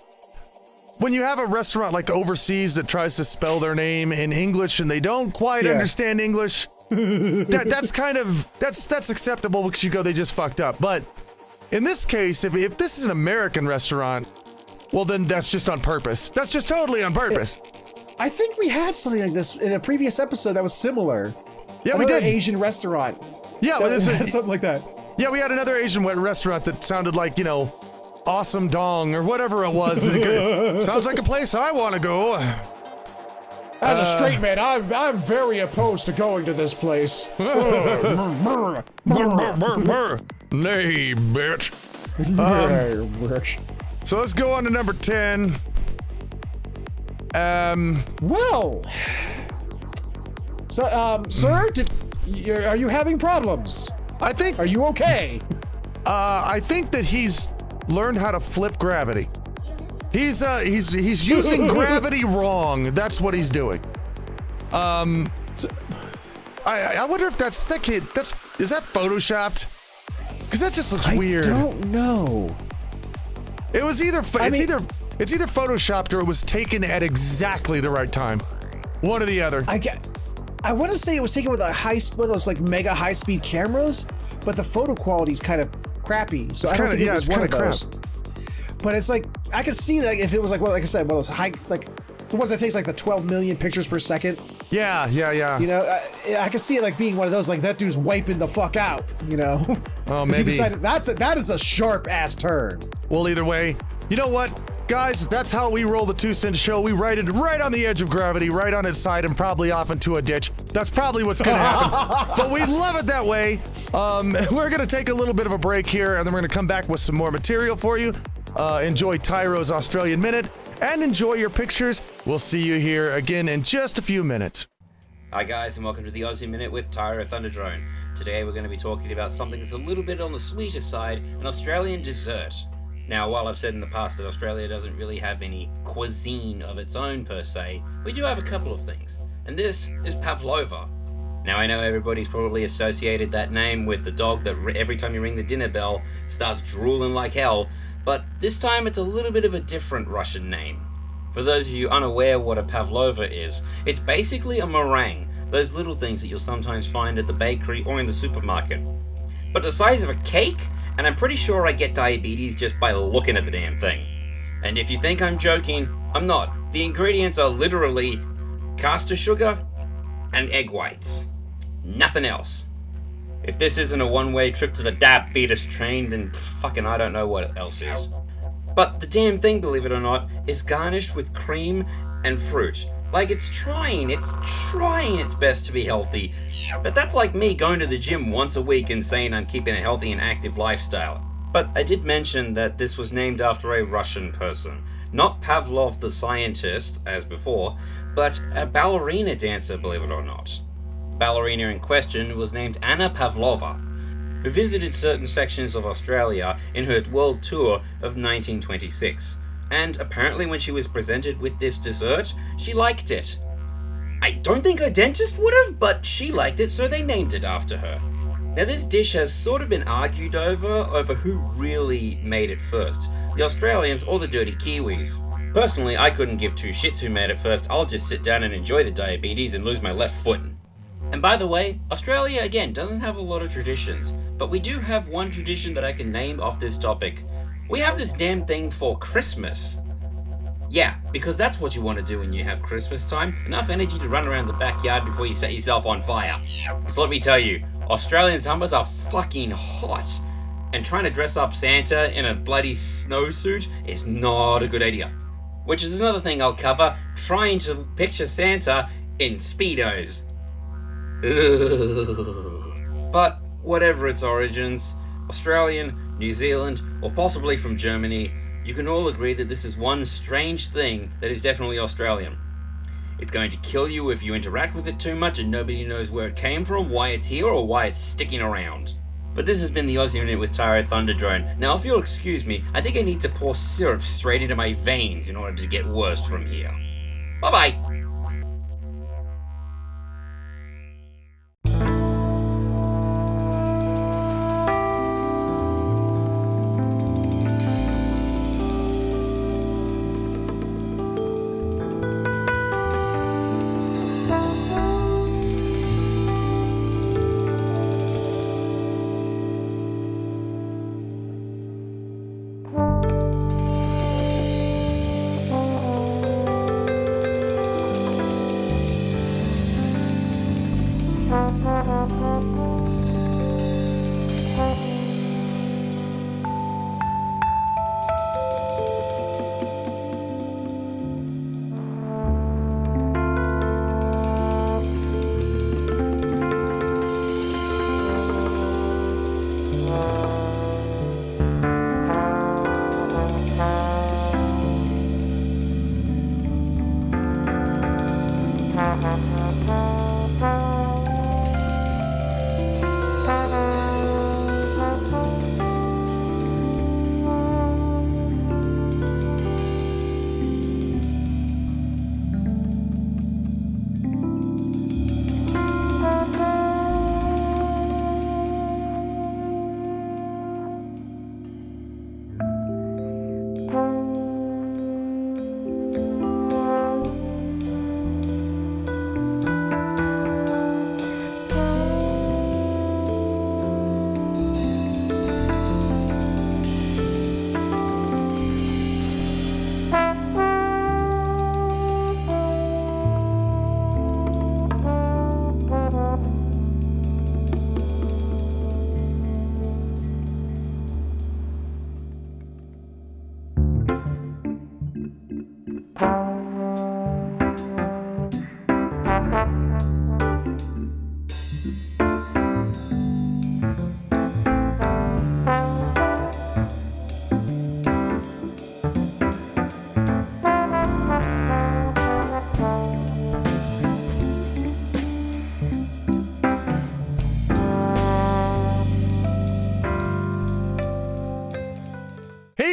when you have a restaurant like overseas that tries to spell their name in English and they don't quite understand English, that's acceptable because you go, they just fucked up. But in this case, if this is an American restaurant, well, then that's just on purpose. That's just totally on purpose. I think we had something like this in a previous episode that was similar. Yeah, we did. Asian restaurant. Yeah, something like that. Yeah, we had another Asian restaurant that sounded like, Awesome Dong or whatever it was. Sounds like a place I want to go. As a straight man, I'm very opposed to going to this place. Nay, bitch. So let's go on to number 10. Well, so, sir, are you having problems? Are you okay? I think that he's learned how to flip gravity. He's using gravity wrong. That's what he's doing. I wonder if is that photoshopped? Because that just looks weird. I don't know. It was either photoshopped or it was taken at exactly the right time. One or the other. I want to say it was taken with one of those like mega high speed cameras, but the photo quality is kind of crappy. So I don't think it was one of those. But it's like I could see that if it was like, well, like I said, one of those high, like the ones that takes like the 12 million pictures per second. Yeah. You know, I could see it like being one of those, like that dude's wiping the fuck out, you know? Oh, 'Cause he maybe. decided that is a sharp ass turn. Well, either way, you know what? Guys, that's how we roll the 2 Cent Show. We ride it right on the edge of gravity, right on its side, and probably off into a ditch. That's probably what's going to happen. But we love it that way. We're going to take a little bit of a break here, and then we're going to come back with some more material for you. Enjoy Tyro's Australian Minute, and enjoy your pictures. We'll see you here again in just a few minutes. Hi guys, and welcome to the Aussie Minute with Tyro Thunderdrone. Today we're going to be talking about something that's a little bit on the sweeter side, an Australian dessert. Now, while I've said in the past that Australia doesn't really have any cuisine of its own per se, we do have a couple of things, and this is pavlova. Now, I know everybody's probably associated that name with the dog that every time you ring the dinner bell starts drooling like hell, but this time it's a little bit of a different Russian name. For those of you unaware what a pavlova is, it's basically a meringue, those little things that you'll sometimes find at the bakery or in the supermarket. But the size of a cake, and I'm pretty sure I get diabetes just by looking at the damn thing. And if you think I'm joking, I'm not. The ingredients are literally caster sugar and egg whites. Nothing else. If this isn't a one-way trip to the diabetes train, then fucking I don't know what else is. But the damn thing, believe it or not, is garnished with cream and fruit. Like, it's trying its best to be healthy, but that's like me going to the gym once a week and saying I'm keeping a healthy and active lifestyle. But I did mention that this was named after a Russian person. Not Pavlov the scientist, as before, but a ballerina dancer, believe it or not. Ballerina in question was named Anna Pavlova, who visited certain sections of Australia in her world tour of 1926. And apparently when she was presented with this dessert, she liked it. I don't think her dentist would have, but she liked it, so they named it after her. Now this dish has sort of been argued over who really made it first, the Australians or the dirty Kiwis. Personally, I couldn't give two shits who made it first. I'll just sit down and enjoy the diabetes and lose my left foot. And by the way, Australia again doesn't have a lot of traditions, but we do have one tradition that I can name off this topic. We have this damn thing for Christmas. Yeah, because that's what you want to do when you have Christmas time. Enough energy to run around the backyard before you set yourself on fire. So let me tell you, Australian summers are fucking hot. And trying to dress up Santa in a bloody snowsuit is not a good idea. Which is another thing I'll cover, trying to picture Santa in Speedos. Ugh. But whatever its origins, Australian, New Zealand, or possibly from Germany, you can all agree that this is one strange thing that is definitely Australian. It's going to kill you if you interact with it too much and nobody knows where it came from, why it's here, or why it's sticking around. But this has been the Aussie Minute with Tyro Thunderdrone. Now if you'll excuse me, I think I need to pour syrup straight into my veins in order to get worse from here. Bye bye!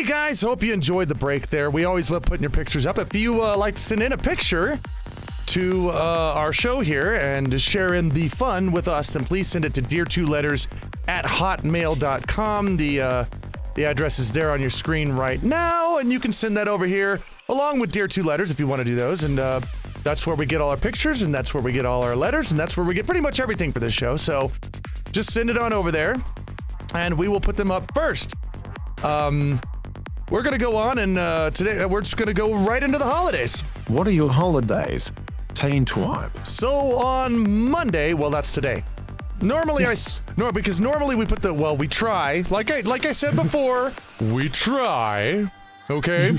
guys, hope you enjoyed the break there. We always love putting your pictures up. If you like to send in a picture to our show here and share in the fun with us, then please send it to dear2letters@hotmail.com. The address is there on your screen right now, and you can send that over here along with Dear 2 Letters if you want to do those. And that's where we get all our pictures, and that's where we get all our letters, and that's where we get pretty much everything for this show. So just send it on over there, and we will put them up first. We're going to go on, and today we're just going to go right into the holidays. What are your holidays? Tain twine. So on Monday, well, that's today. Normally, Yes. because normally we put we try. Like I said before, we try. Okay?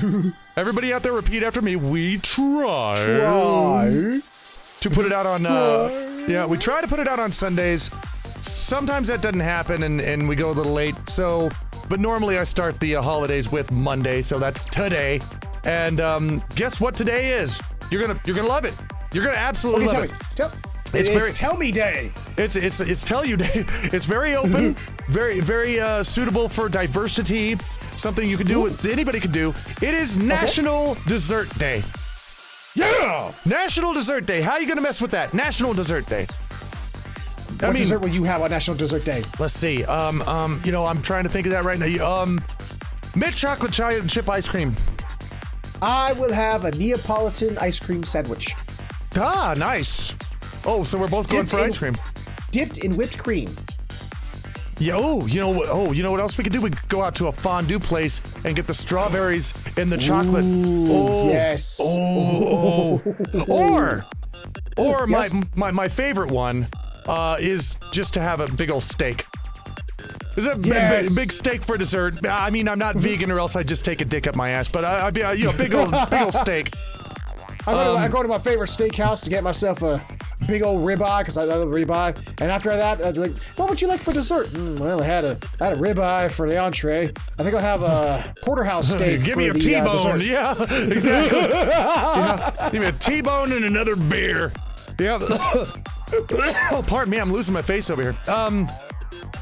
Everybody out there, repeat after me. We try. To put it out on, we try to put it out on Sundays. Sometimes that doesn't happen, and we go a little late, so... But normally I start the holidays with Monday, so that's today. And guess what today is? You're gonna love it. You're gonna absolutely love it. It's Tell Me Day. It's Tell You Day. It's very open, very suitable for diversity. Something you can do. Anybody can do. It is National Dessert Day. Yeah. National Dessert Day. How are you gonna mess with that? National Dessert Day. What dessert will you have on National Dessert Day? Let's see. I'm trying to think of that right now. Mint chocolate chip ice cream. I will have a Neapolitan ice cream sandwich. Ah, nice. Oh, so we're both going for ice cream. Dipped in whipped cream. Yeah, you know what else we could do? We could go out to a fondue place and get the strawberries in the chocolate. Oh, yes. Or yes. my favorite one is just to have a big old steak. Is a big steak for dessert? I mean, I'm not vegan, or else I'd just take a dick up my ass. But I'd be big old steak. I go to my favorite steakhouse to get myself a big old ribeye because I love ribeye. And after that, I'd like, what would you like for dessert? Well, I had a ribeye for the entree. I think I'll have a porterhouse steak. Give me a T-bone. Yeah, exactly. Give me a T-bone and another beer. Yeah. Oh, pardon me, I'm losing my face over here.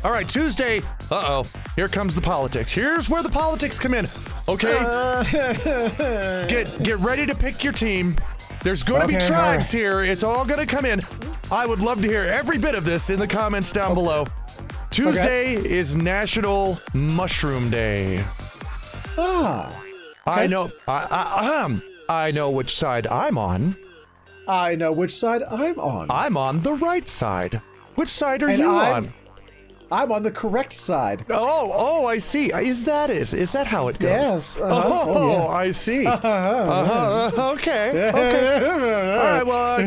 All right, Tuesday. Here comes the politics. Here's where the politics come in. Okay. Get ready to pick your team. There's going to be tribes here. It's all going to come in. I would love to hear every bit of this in the comments down below. Tuesday is National Mushroom Day. I know. I know which side I'm on. I know which side I'm on. I'm on the right side. Which side are you on? I'm on the correct side. Oh, I see. Is that how it goes? Yes. Yeah. I see. Okay. All right. Well,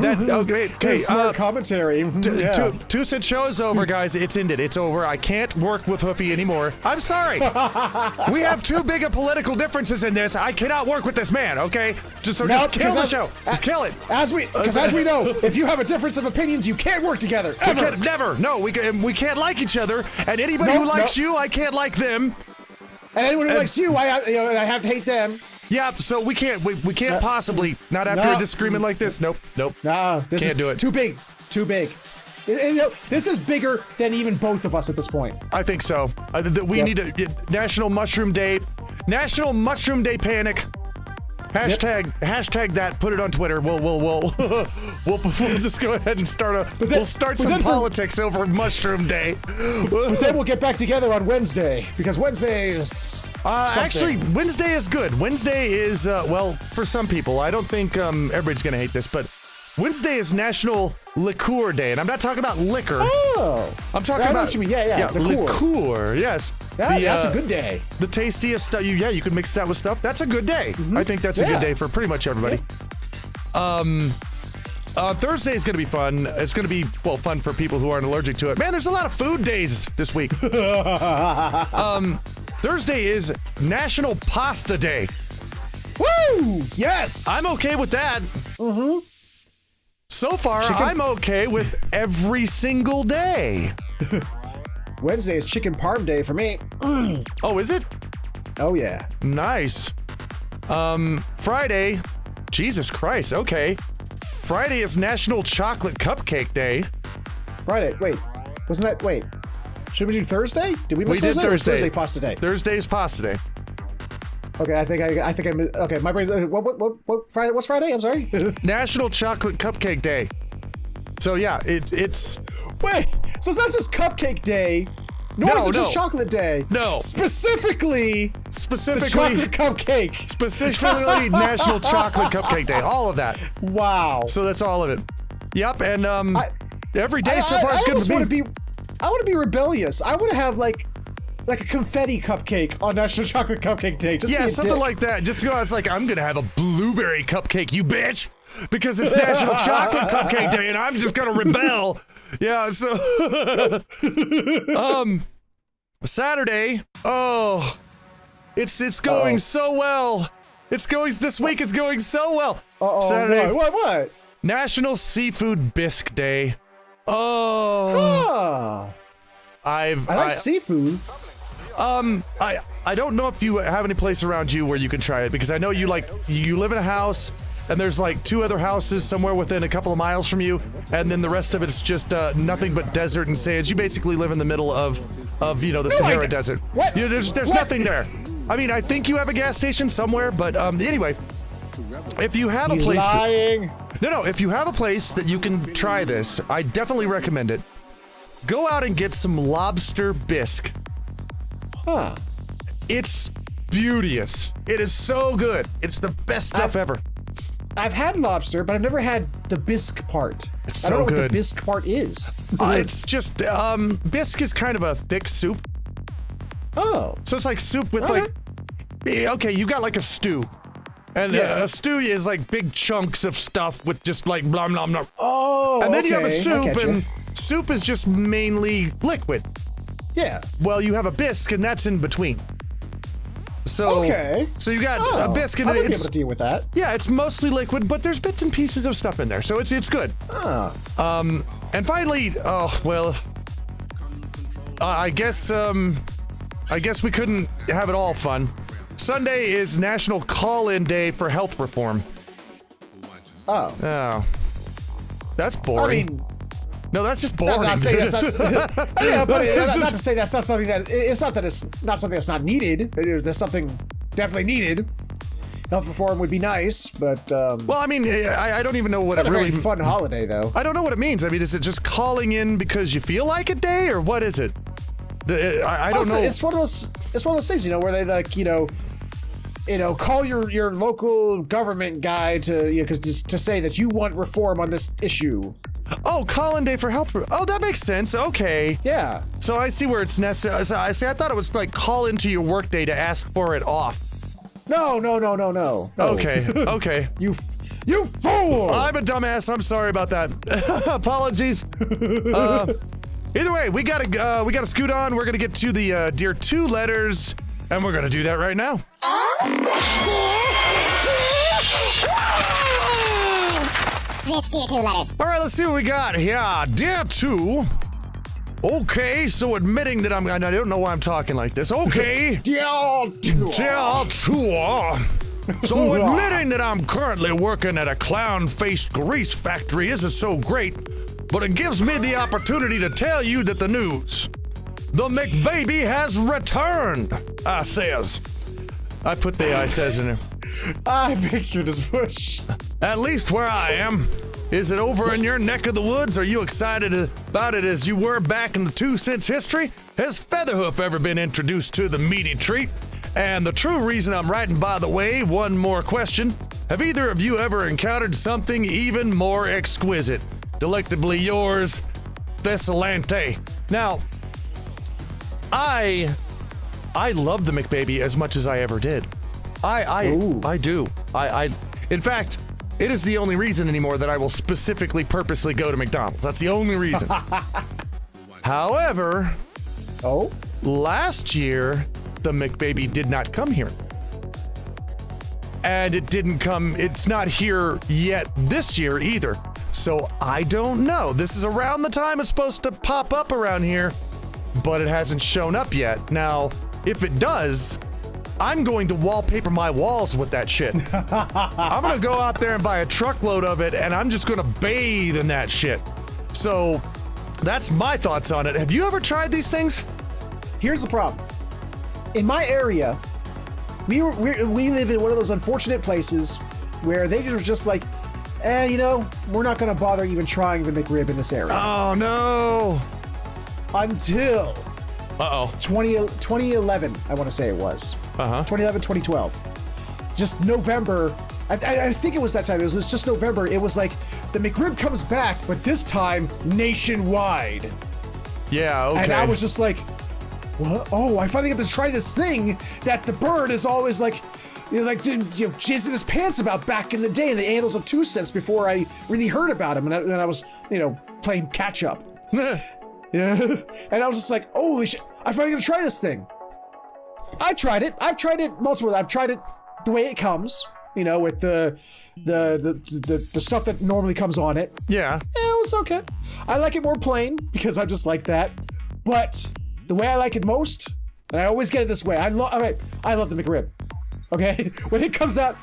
okay. Smart commentary. Two cent show is over, guys. It's ended. It's over. I can't work with Hoofy anymore. I'm sorry. We have too big of political differences in this. I cannot work with this man. Okay. Just kill the show. Just kill it. As we know, if you have a difference of opinions, you can't work together. Ever. Never. No. We can't like each other, and anybody who likes you, I can't like them. And anyone who likes you, I have to hate them. Yeah, so we can't possibly, not after a disagreement like this. Nope. No, this can't is do it. Too big. This is bigger than even both of us at this point. I think so. We need a National Mushroom Day. National Mushroom Day panic. Hashtag that. Put it on Twitter. We'll just go ahead and start some politics over Mushroom Day. But then we'll get back together on Wednesday because Wednesday is actually Wednesday is good. Wednesday is for some people. I don't think everybody's gonna hate this, but Wednesday is National Liqueur Day, and I'm not talking about liquor. Oh, I'm talking about what you mean. Yeah, liqueur. Yes. That's a good day. The tastiest stuff. You can mix that with stuff. That's a good day. I think that's a good day for pretty much everybody. Thursday is going to be fun. It's going to be fun for people who aren't allergic to it. Man, there's a lot of food days this week. Thursday is National Pasta Day. Woo! Yes, I'm okay with that. So far, I'm okay with every single day. Wednesday is Chicken Parm Day for me. Oh, is it? Oh, yeah. Nice. Friday, Jesus Christ, okay. Friday is National Chocolate Cupcake Day. Friday, should we do Thursday? Did we miss Thursday? Thursday? Or is Thursday Pasta Day? Thursday is Pasta Day. Okay, I think I okay. My brain's what Friday? What's Friday? I'm sorry. National Chocolate Cupcake Day. So yeah, it's Wait, so it's not just Cupcake Day, nor is it just Chocolate Day. No. Specifically the chocolate cupcake. Specifically National Chocolate Cupcake Day. All of that. Wow. So that's all of it. Yep, and every day so far is good for me. I want to be rebellious. I want to have like a confetti cupcake on National Chocolate Cupcake Day. Just yeah, something like that. Just go. It's like I'm gonna have a blueberry cupcake, you bitch, because it's National Chocolate Cupcake Day, and I'm just gonna rebel. Yeah. So, Saturday. Oh, it's going so well. This week is going so well. Saturday. What? National Seafood Bisque Day. Oh. Huh. I like seafood. I don't know if you have any place around you where you can try it, because I know you live in a house and there's like 2 other houses somewhere within a couple of miles from you, and then the rest of it's just nothing but desert and sands. You basically live in the middle of the Sahara Desert. What? There's nothing there. I mean, I think you have a gas station somewhere, but anyway, if you have a place, lying. No, if you have a place that you can try this, I definitely recommend it. Go out and get some lobster bisque. Huh. It's beauteous. It is so good. It's the best stuff ever. I've had lobster, but I've never had the bisque part. It's I don't so know what good. the bisque part is. It's just bisque is kind of a thick soup. Oh. So it's like soup with okay, you got like a stew. And a stew is like big chunks of stuff with just like blah blah blah. Oh. And then you have a okay. soup, and soup is just mainly liquid. Yeah. Well, you have a bisque, and that's in between. So So you got a bisque, and I would be it's able to deal with that. yeah, it's mostly liquid, but there's bits and pieces of stuff in there, so it's good. And finally, I guess we couldn't have it all fun. Sunday is National Call-In Day for Health Reform. Oh. That's boring. I mean, no, that's just boring. not to say that's not, yeah, but not to say that's not something that it's not that it's not something that's not needed. There's something definitely needed. Health reform would be nice, but well, I mean, I don't even know what it's not it a really very fun holiday, though. I don't know what it means. I mean, is it just calling in because you feel like it day, or what is it? I don't know. It's one of those things, where they like, call your local government guy to, to say that you want reform on this issue. Oh, call-in day for health. Oh, that makes sense. Okay. Yeah. So I see where it's necessary. I thought it was like call into your workday to ask for it off. No. Okay. You fool! I'm a dumbass. I'm sorry about that. Apologies. Either way, we gotta scoot on. We're gonna get to the Dear 2 letters, and we're gonna do that right now. It's Dear 2 letters. All right, let's see what we got here. Dear 2. Okay, so admitting that I don't know why I'm talking like this. Okay. Dear 2. Dear 2. So admitting that I'm currently working at a clown-faced grease factory isn't so great, but it gives me the opportunity to tell you that the news. The McBaby has returned, I says. I put the I says in there. I pictured his bush. At least where I am. Is it over in your neck of the woods? Are you excited about it as you were back in the 2 cents history? Has Featherhoof ever been introduced to the meaty treat? And the true reason I'm writing, by the way, one more question. Have either of you ever encountered something even more exquisite? Delectably yours, Thessalante. Now, I love the McBaby as much as I ever did. I do. In fact, it is the only reason anymore that I will specifically purposely go to McDonald's. That's the only reason. However, last year, the McBaby did not come here. And it's not here yet this year either. So I don't know. This is around the time it's supposed to pop up around here, but it hasn't shown up yet. Now, if it does, I'm going to wallpaper my walls with that shit. I'm gonna go out there and buy a truckload of it, and I'm just gonna bathe in that shit. So that's my thoughts on it. Have you ever tried these things? Here's the problem. In my area, we live in one of those unfortunate places where they were just like, we're not going to bother even trying the McRib in this area. Oh, no. Until 2011, I want to say it was. 2011, 2012. Just November. I think it was that time. It was just November. It was like the McRib comes back, but this time nationwide. Yeah, okay. And I was just like, what? Oh, I finally get to try this thing that the bird is always like, jizzing his pants about back in the day in the annals of 2 cents before I really heard about him. And I was, playing catch up. Yeah. And I was just like, holy shit, I finally get to try this thing. I tried it. I've tried it multiple. I've tried it the way it comes, with the stuff that normally comes on it. Yeah. It was okay. I like it more plain because I'm just like that. But the way I like it most, and I always get it this way. I love the McRib. Okay? When it comes out,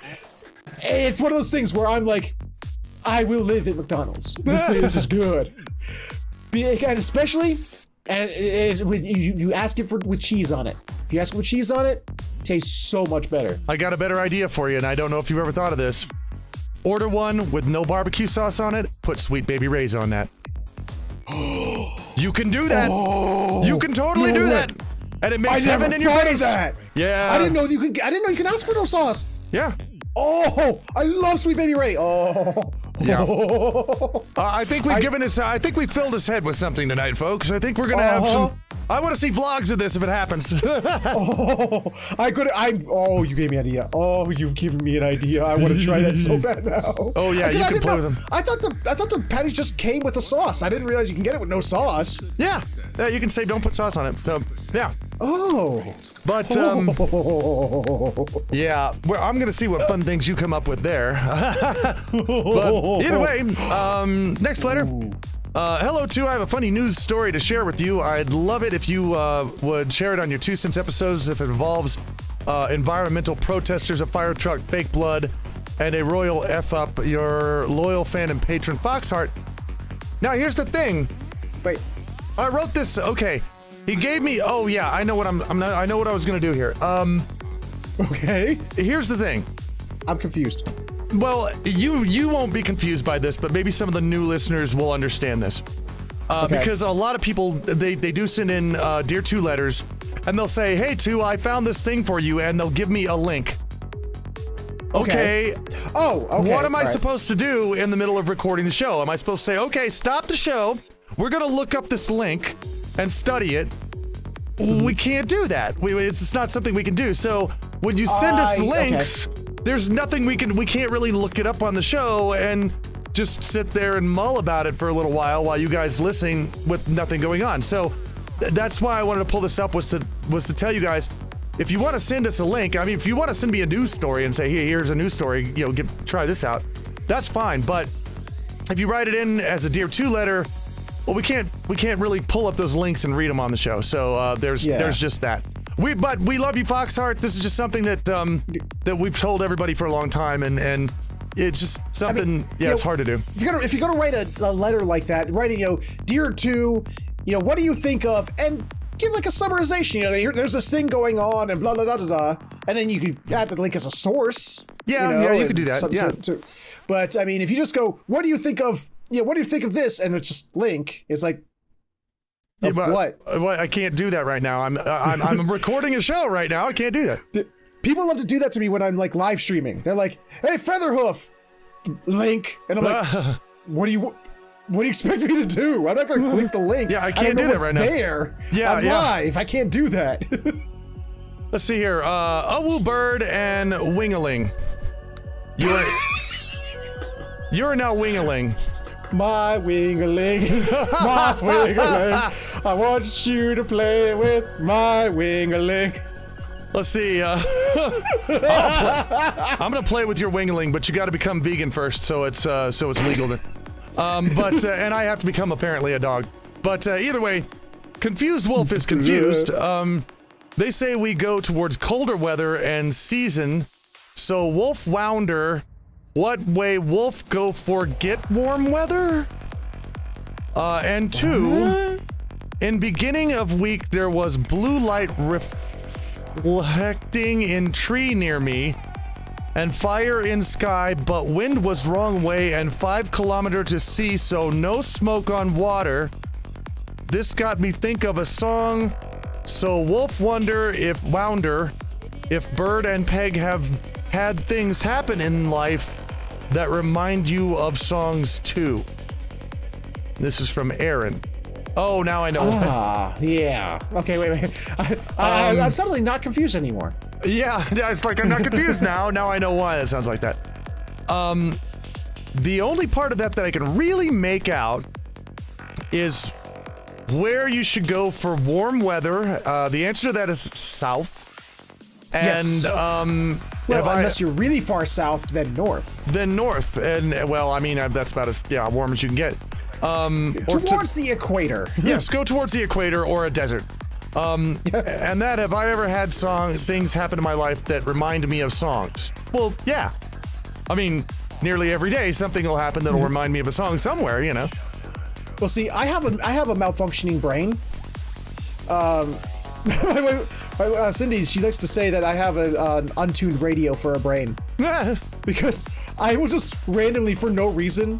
it's one of those things where I'm like, I will live at McDonald's. This is good. And especially, when you ask it with cheese on it. If you ask it with cheese on it, it tastes so much better. I got a better idea for you, and I don't know if you've ever thought of this. Order one with no barbecue sauce on it. Put Sweet Baby Ray's on that. You can do that. You can totally do that. And it makes heaven in your face. That. Yeah. I didn't know you could ask for no sauce. Yeah. Oh, I love Sweet Baby Ray. Oh. Yeah. I think we filled his head with something tonight, folks. I think we're gonna have some. I want to see vlogs of this if it happens. You gave me an idea. Oh, you've given me an idea. I want to try that so bad now. Oh yeah, you can play with them. I thought the patties just came with the sauce. I didn't realize you can get it with no sauce. Yeah, you can say don't put sauce on it. So yeah. Oh. But yeah, I'm gonna see what fun things you come up with there. But either way, next letter. Hello, I have a funny news story to share with you. I'd love it if you would share it on your 2 cents episodes if it involves environmental protesters, a fire truck, fake blood, and a royal F up your loyal fan and patron Foxheart. Now, here's the thing. Wait. I wrote this. Okay. He gave me. Oh yeah, I know what I know what I was gonna do here. Okay. Here's the thing. I'm confused. Well, you won't be confused by this, but maybe some of the new listeners will understand this. Okay. Because a lot of people, they do send in Dear 2 letters, and they'll say, hey 2, I found this thing for you, and they'll give me a link. Okay. Oh, okay. What am I supposed to do in the middle of recording the show? Am I supposed to say, okay, stop the show, we're gonna look up this link and study it? We can't do that. It's not something we can do. So when you send us links, there's nothing we can't really look it up on the show and just sit there and mull about it for a little while you guys listen with nothing going on. So that's why I wanted to pull this up was to tell you guys, if you want to send us a link, I mean, if you want to send me a news story and say, hey, here's a news story, try this out, that's fine. But if you write it in as a Dear 2 letter, well, we can't really pull up those links and read them on the show. So there's just that. But we love you, Foxheart. This is just something that we've told everybody for a long time, and it's just something. It's hard to do. If you're gonna write a letter like that, writing Dear 2, what do you think of, and give like a summarization. There's this thing going on, and blah blah blah blah, and then you could add the link as a source. Yeah, you could do that. But I mean, if you just go, what do you think of? What do you think of this? And it's just link. It's like, what? I can't do that right now. I'm recording a show right now. I can't do that. People love to do that to me when I'm like live streaming. They're like, "Hey, Featherhoof, link," and I'm like, "What do you expect me to do? I'm not going to click the link. Yeah, I can't do that right now. There, I'm live. I can't do that." Let's see here. Woo Bird and Wingaling. You're now Wingaling. My wingaling, my wingaling. I want you to play with my wingaling. Let's see. I'm gonna play with your wingaling, but you got to become vegan first, so it's legal. And I have to become apparently a dog. But either way, Confused Wolf is confused. They say we go towards colder weather and season. So Wolf Wounder. What way Wolf go for get warm weather? And 2, in beginning of week there was blue light reflecting in tree near me, and fire in sky, but wind was wrong way and 5 kilometer to sea, so no smoke on water. This got me think of a song. So Wolf wonder if Bird and Peg have had things happen in life that remind you of songs too. This is from Aaron. Oh, now I know. Yeah. Okay, wait. I'm suddenly not confused anymore. Yeah, it's like I'm not confused now. Now I know why that sounds like that. The only part of that I can really make out is where you should go for warm weather. The answer to that is south. And Yes. Well, unless you're really far south, then north. Then north, and well, I mean that's about as warm as you can get. Towards the equator. Yes, go towards the equator or a desert. And that, have I ever had things happen in my life that remind me of songs? Well, yeah. I mean, nearly every day something will happen that'll remind me of a song somewhere, you know. Well, see, I have a malfunctioning brain. Cindy, she likes to say that I have an untuned radio for a brain. Because I will just randomly, for no reason,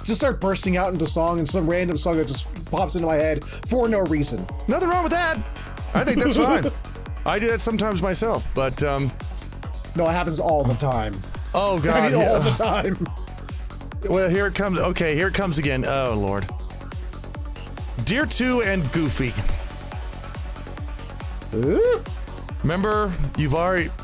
just start bursting out into song, and some random song that just pops into my head for no reason. Nothing wrong with that. I think that's fine. I do that sometimes myself, but no, it happens all the time. Oh God, I mean, all the time. Well, here it comes. Okay, here it comes again. Oh Lord. Dear 2 and Goofy. Remember,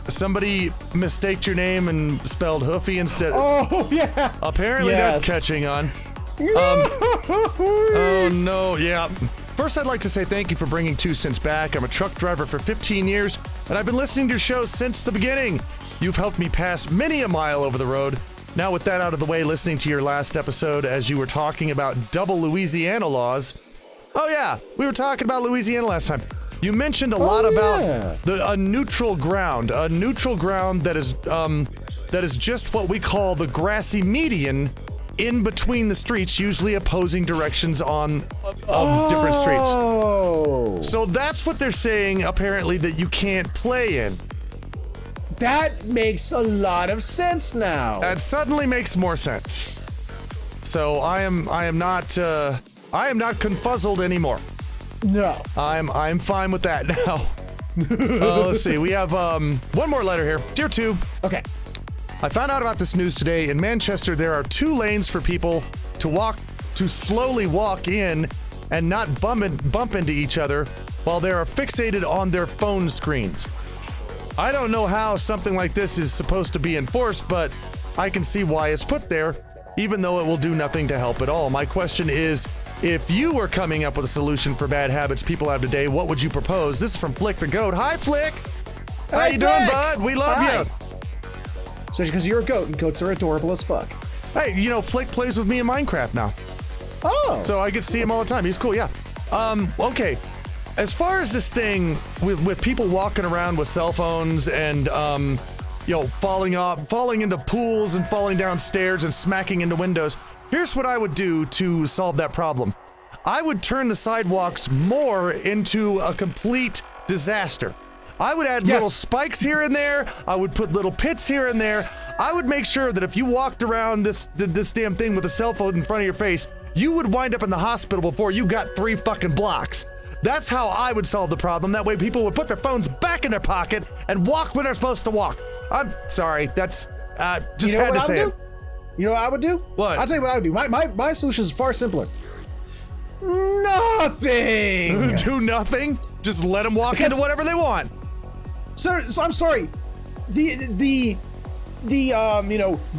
somebody mistaked your name and spelled Hoofy instead. Oh yeah. Apparently Yes. that's catching on. Oh no, yeah. First, I'd like to say thank you for bringing 2 cents back. I'm a truck driver for 15 years, and I've been listening to your show since the beginning. You've helped me pass many a mile over the road. Now, with that out of the way, listening to your last episode as you were talking about double Louisiana laws. Oh yeah, we were talking about Louisiana last time. You mentioned a lot about a neutral ground that is just what we call the grassy median in between the streets, usually opposing directions of different streets. Oh. So that's what they're saying, apparently, that you can't play in. That makes a lot of sense now. That suddenly makes more sense. So I am not confuzzled anymore. No. I'm fine with that now. Let's see. We have one more letter here. Dear 2. Okay. I found out about this news today. In Manchester, there are 2 lanes for people to slowly walk in and not bump into each other while they are fixated on their phone screens. I don't know how something like this is supposed to be enforced, but I can see why it's put there, even though it will do nothing to help at all. My question is, if you were coming up with a solution for bad habits people have today, what would you propose? This is from Flick the Goat. Hi, Flick! How you doing, bud? We love you! Especially because you're a goat, and goats are adorable as fuck. Hey, Flick plays with me in Minecraft now. Oh! So I get to see him all the time. He's cool, yeah. Okay. As far as this thing with people walking around with cell phones and, falling into pools and falling down stairs and smacking into windows, here's what I would do to solve that problem. I would turn the sidewalks more into a complete disaster. I would add little spikes here and there. I would put little pits here and there. I would make sure that if you walked around this damn thing with a cell phone in front of your face, you would wind up in the hospital before you got 3 fucking blocks. That's how I would solve the problem. That way people would put their phones back in their pocket and walk when they're supposed to walk. I'm sorry. That's just had to say it. You know what I would do? What? I'll tell you what I would do. My solution is far simpler. Nothing! Do nothing? Just let them walk into whatever they want. So I'm sorry. The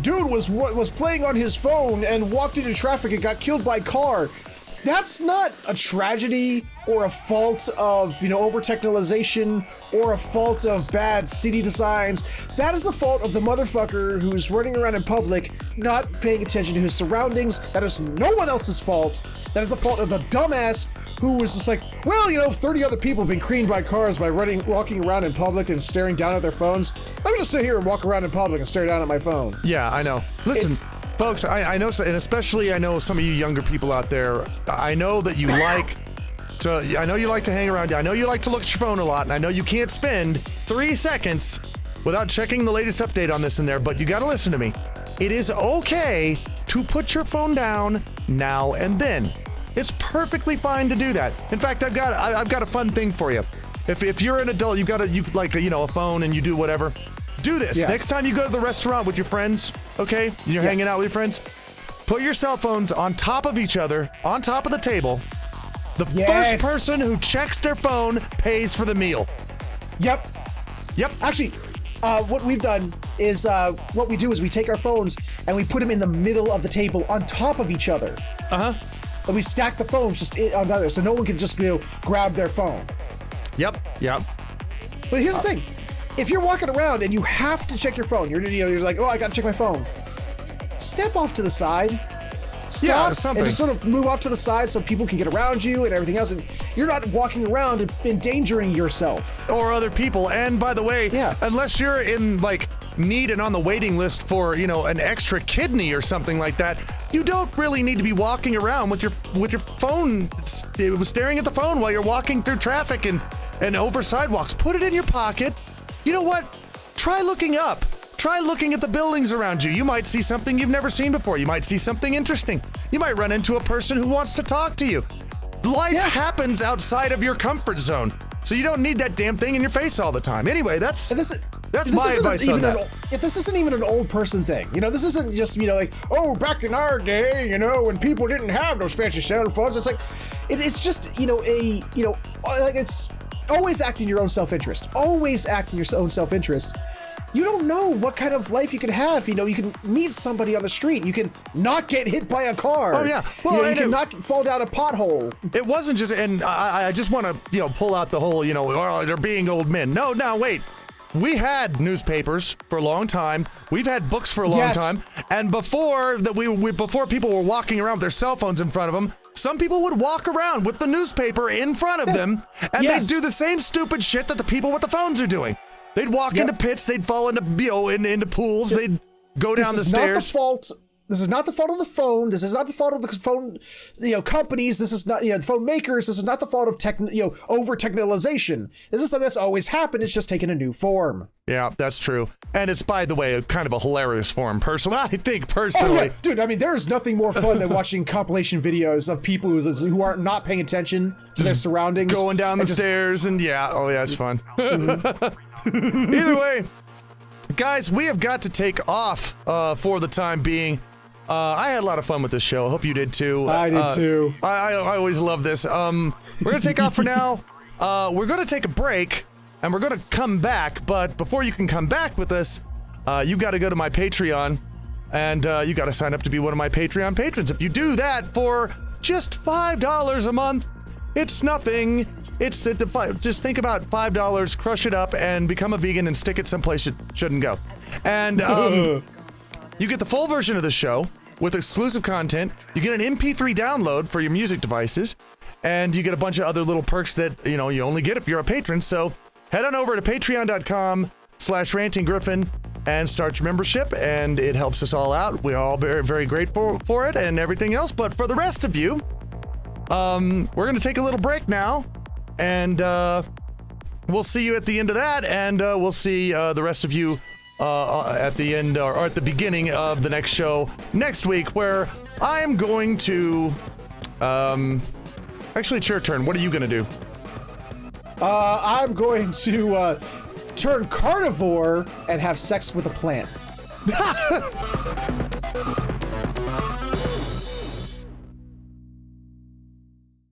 dude was playing on his phone and walked into traffic and got killed by a car. That's not a tragedy or a fault of, over-technologization or a fault of bad city designs. That is the fault of the motherfucker who's running around in public, not paying attention to his surroundings. That is no one else's fault. That is the fault of the dumbass who was just like, 30 other people have been creamed by cars by walking around in public and staring down at their phones. Let me just sit here and walk around in public and stare down at my phone. Yeah, I know. Listen, folks, I know, and especially I know some of you younger people out there, I know that you like I know you like to hang around. I know you like to look at your phone a lot, and I know you can't spend 3 seconds without checking the latest update on this in there, but you got to listen to me. It is okay to put your phone down now and then. It's perfectly fine to do that. In fact, I've got a fun thing for you. If you're an adult, you like a phone and you do whatever. Do this. Yeah. Next time you go to the restaurant with your friends, okay? You're hanging out with your friends. Put your cell phones on top of each other, on top of the table. The first person who checks their phone pays for the meal. Yep. Yep. Actually, what we've done is what we do is we take our phones and we put them in the middle of the table on top of each other. And we stack the phones just on there so no one can just grab their phone. Yep. But here's the thing: if you're walking around and you have to check your phone, you're like, oh, I gotta check my phone. Step off to the side. Stop and just sort of move off to the side so people can get around you and everything else, and you're not walking around and endangering yourself or other people. And by the way, unless you're in need and on the waiting list for an extra kidney or something like that, you don't really need to be walking around with your phone, staring at the phone while you're walking through traffic and over sidewalks. Put it in your pocket. You know what? Try looking up. Try looking at the buildings around you. You might see something you've never seen before. You might see something interesting. You might run into a person who wants to talk to you. Life happens outside of your comfort zone, so you don't need that damn thing in your face all the time. Anyway, that's my advice on that. If this isn't even an old person thing, this isn't just back in our day, when people didn't have those fancy cell phones. It's like it's just it's always act in your own self-interest. Always act in your own self-interest. You don't know what kind of life you can have. You can meet somebody on the street. You can not get hit by a car. Oh yeah. Well, you can not fall down a pothole. It wasn't just, and I just want to pull out the whole they're being old men. No, wait. We had newspapers for a long time. We've had books for a long time. And before people were walking around with their cell phones in front of them, some people would walk around with the newspaper in front of them, and they'd do the same stupid shit that the people with the phones are doing. They'd walk into pits. They'd fall into into pools. They'd go down the stairs. This is not the fault of the phone. This is not the fault of the phone, companies. This is not, the phone makers. This is not the fault of over technologization. This is something that's always happened. It's just taken a new form. Yeah, that's true. And it's, by the way, kind of a hilarious form. I think personally. Oh, yeah. Dude, I mean, there's nothing more fun than watching compilation videos of people who are not paying attention to their surroundings. Going down the stairs and it's fun. Either way, guys, we have got to take off for the time being. I had a lot of fun with this show. I hope you did too. I did too. I always love this. We're going to take off for now. We're going to take a break, and we're going to come back. But before you can come back with us, you got to go to my Patreon, and you got to sign up to be one of my Patreon patrons. If you do that for just $5 a month, it's nothing. Just think about $5, crush it up, and become a vegan and stick it someplace it shouldn't go. And you get the full version of the show with exclusive content. You get an MP3 download for your music devices, and you get a bunch of other little perks that you only get if you're a patron. So head on over to patreon.com/rantinggryphon and start your membership, and it helps us all out. We're all very, very grateful for it and everything else. But for the rest of you, we're going to take a little break now, and we'll see you at the end of that, and we'll see the rest of you at the end or at the beginning of the next show next week, where I'm going to actually, it's your turn. What are you gonna do? I'm going to turn carnivore and have sex with a plant.